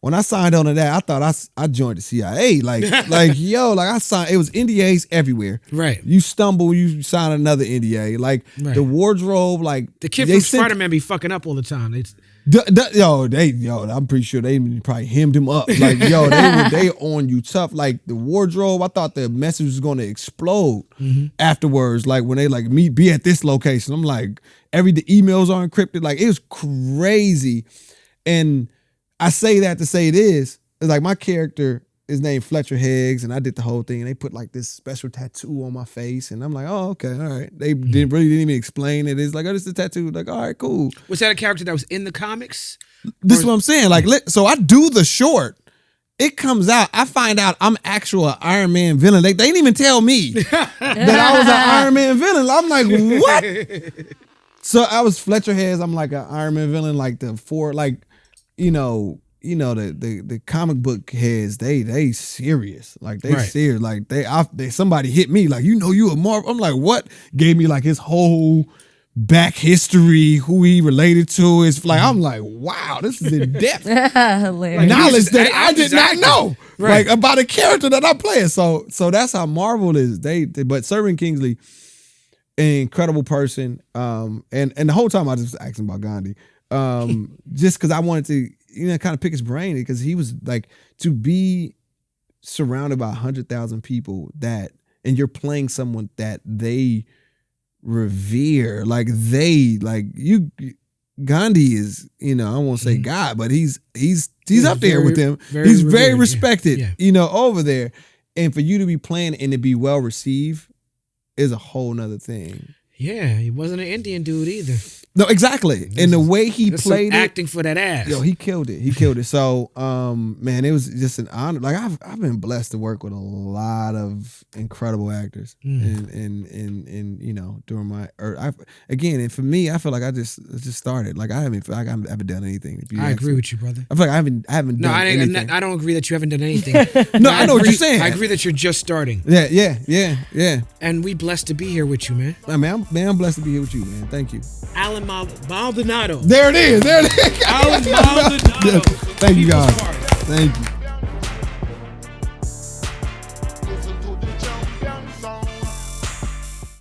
When I signed on to that, I thought I joined the CIA. I signed. It was NDAs everywhere. Right. You stumble, you sign another NDA. The wardrobe, the kid from Spider-Man be fucking up all the time. I'm pretty sure they probably hemmed him up. They on you tough. Like the wardrobe, I thought the message was going to explode afterwards. Like when they be at this location, I'm like, the emails are encrypted. Like it was crazy, and I say that to say it's like my character is named Fletcher Higgs, and I did the whole thing, and they put like this special tattoo on my face, and I'm like, oh, okay, all right. They didn't even explain it. It's like, oh, this is a tattoo. Like, all right, cool. Was that a character that was in the comics? This is what I'm saying. So I do the short. It comes out. I find out I'm actual Iron Man villain. They didn't even tell me that I was an Iron Man villain. I'm like, what? So I was Fletcher Higgs. I'm like an Iron Man villain, like the four, like. The comic book heads, they serious. Like they serious. Like they somebody hit me like, you a Marvel. I'm like, what? Gave me like his whole back history, who he related to. It's like, I'm like, wow, this is in depth knowledge that I did not know. Like about a character that I'm playing. So that's how Marvel is. But Servant Kingsley, an incredible person. And the whole time I was just asking about Gandhi. Just because I wanted to, kind of pick his brain, because he was like, to be surrounded by 100,000 people and you're playing someone that they revere, Gandhi is, I won't say God, but he's up there with them. He's very respected, over there. And for you to be playing and to be well received is a whole nother thing. Yeah, he wasn't an Indian dude either. No, exactly. And the way he played it, acting for that ass. He killed it. So, man, it was just an honor. Like I've been blessed to work with a lot of incredible actors, and during my and for me, I feel like I just started. Like I haven't done anything. I agree with you, brother. I feel like I haven't done anything. I don't agree that you haven't done anything. No, I know what you're saying. I agree that you're just starting. Yeah. And we blessed to be here with you, man. I'm blessed to be here with you, man. Thank you. Alan Maldonado. There it is. Alan Maldonado. Thank you, guys. Thank you.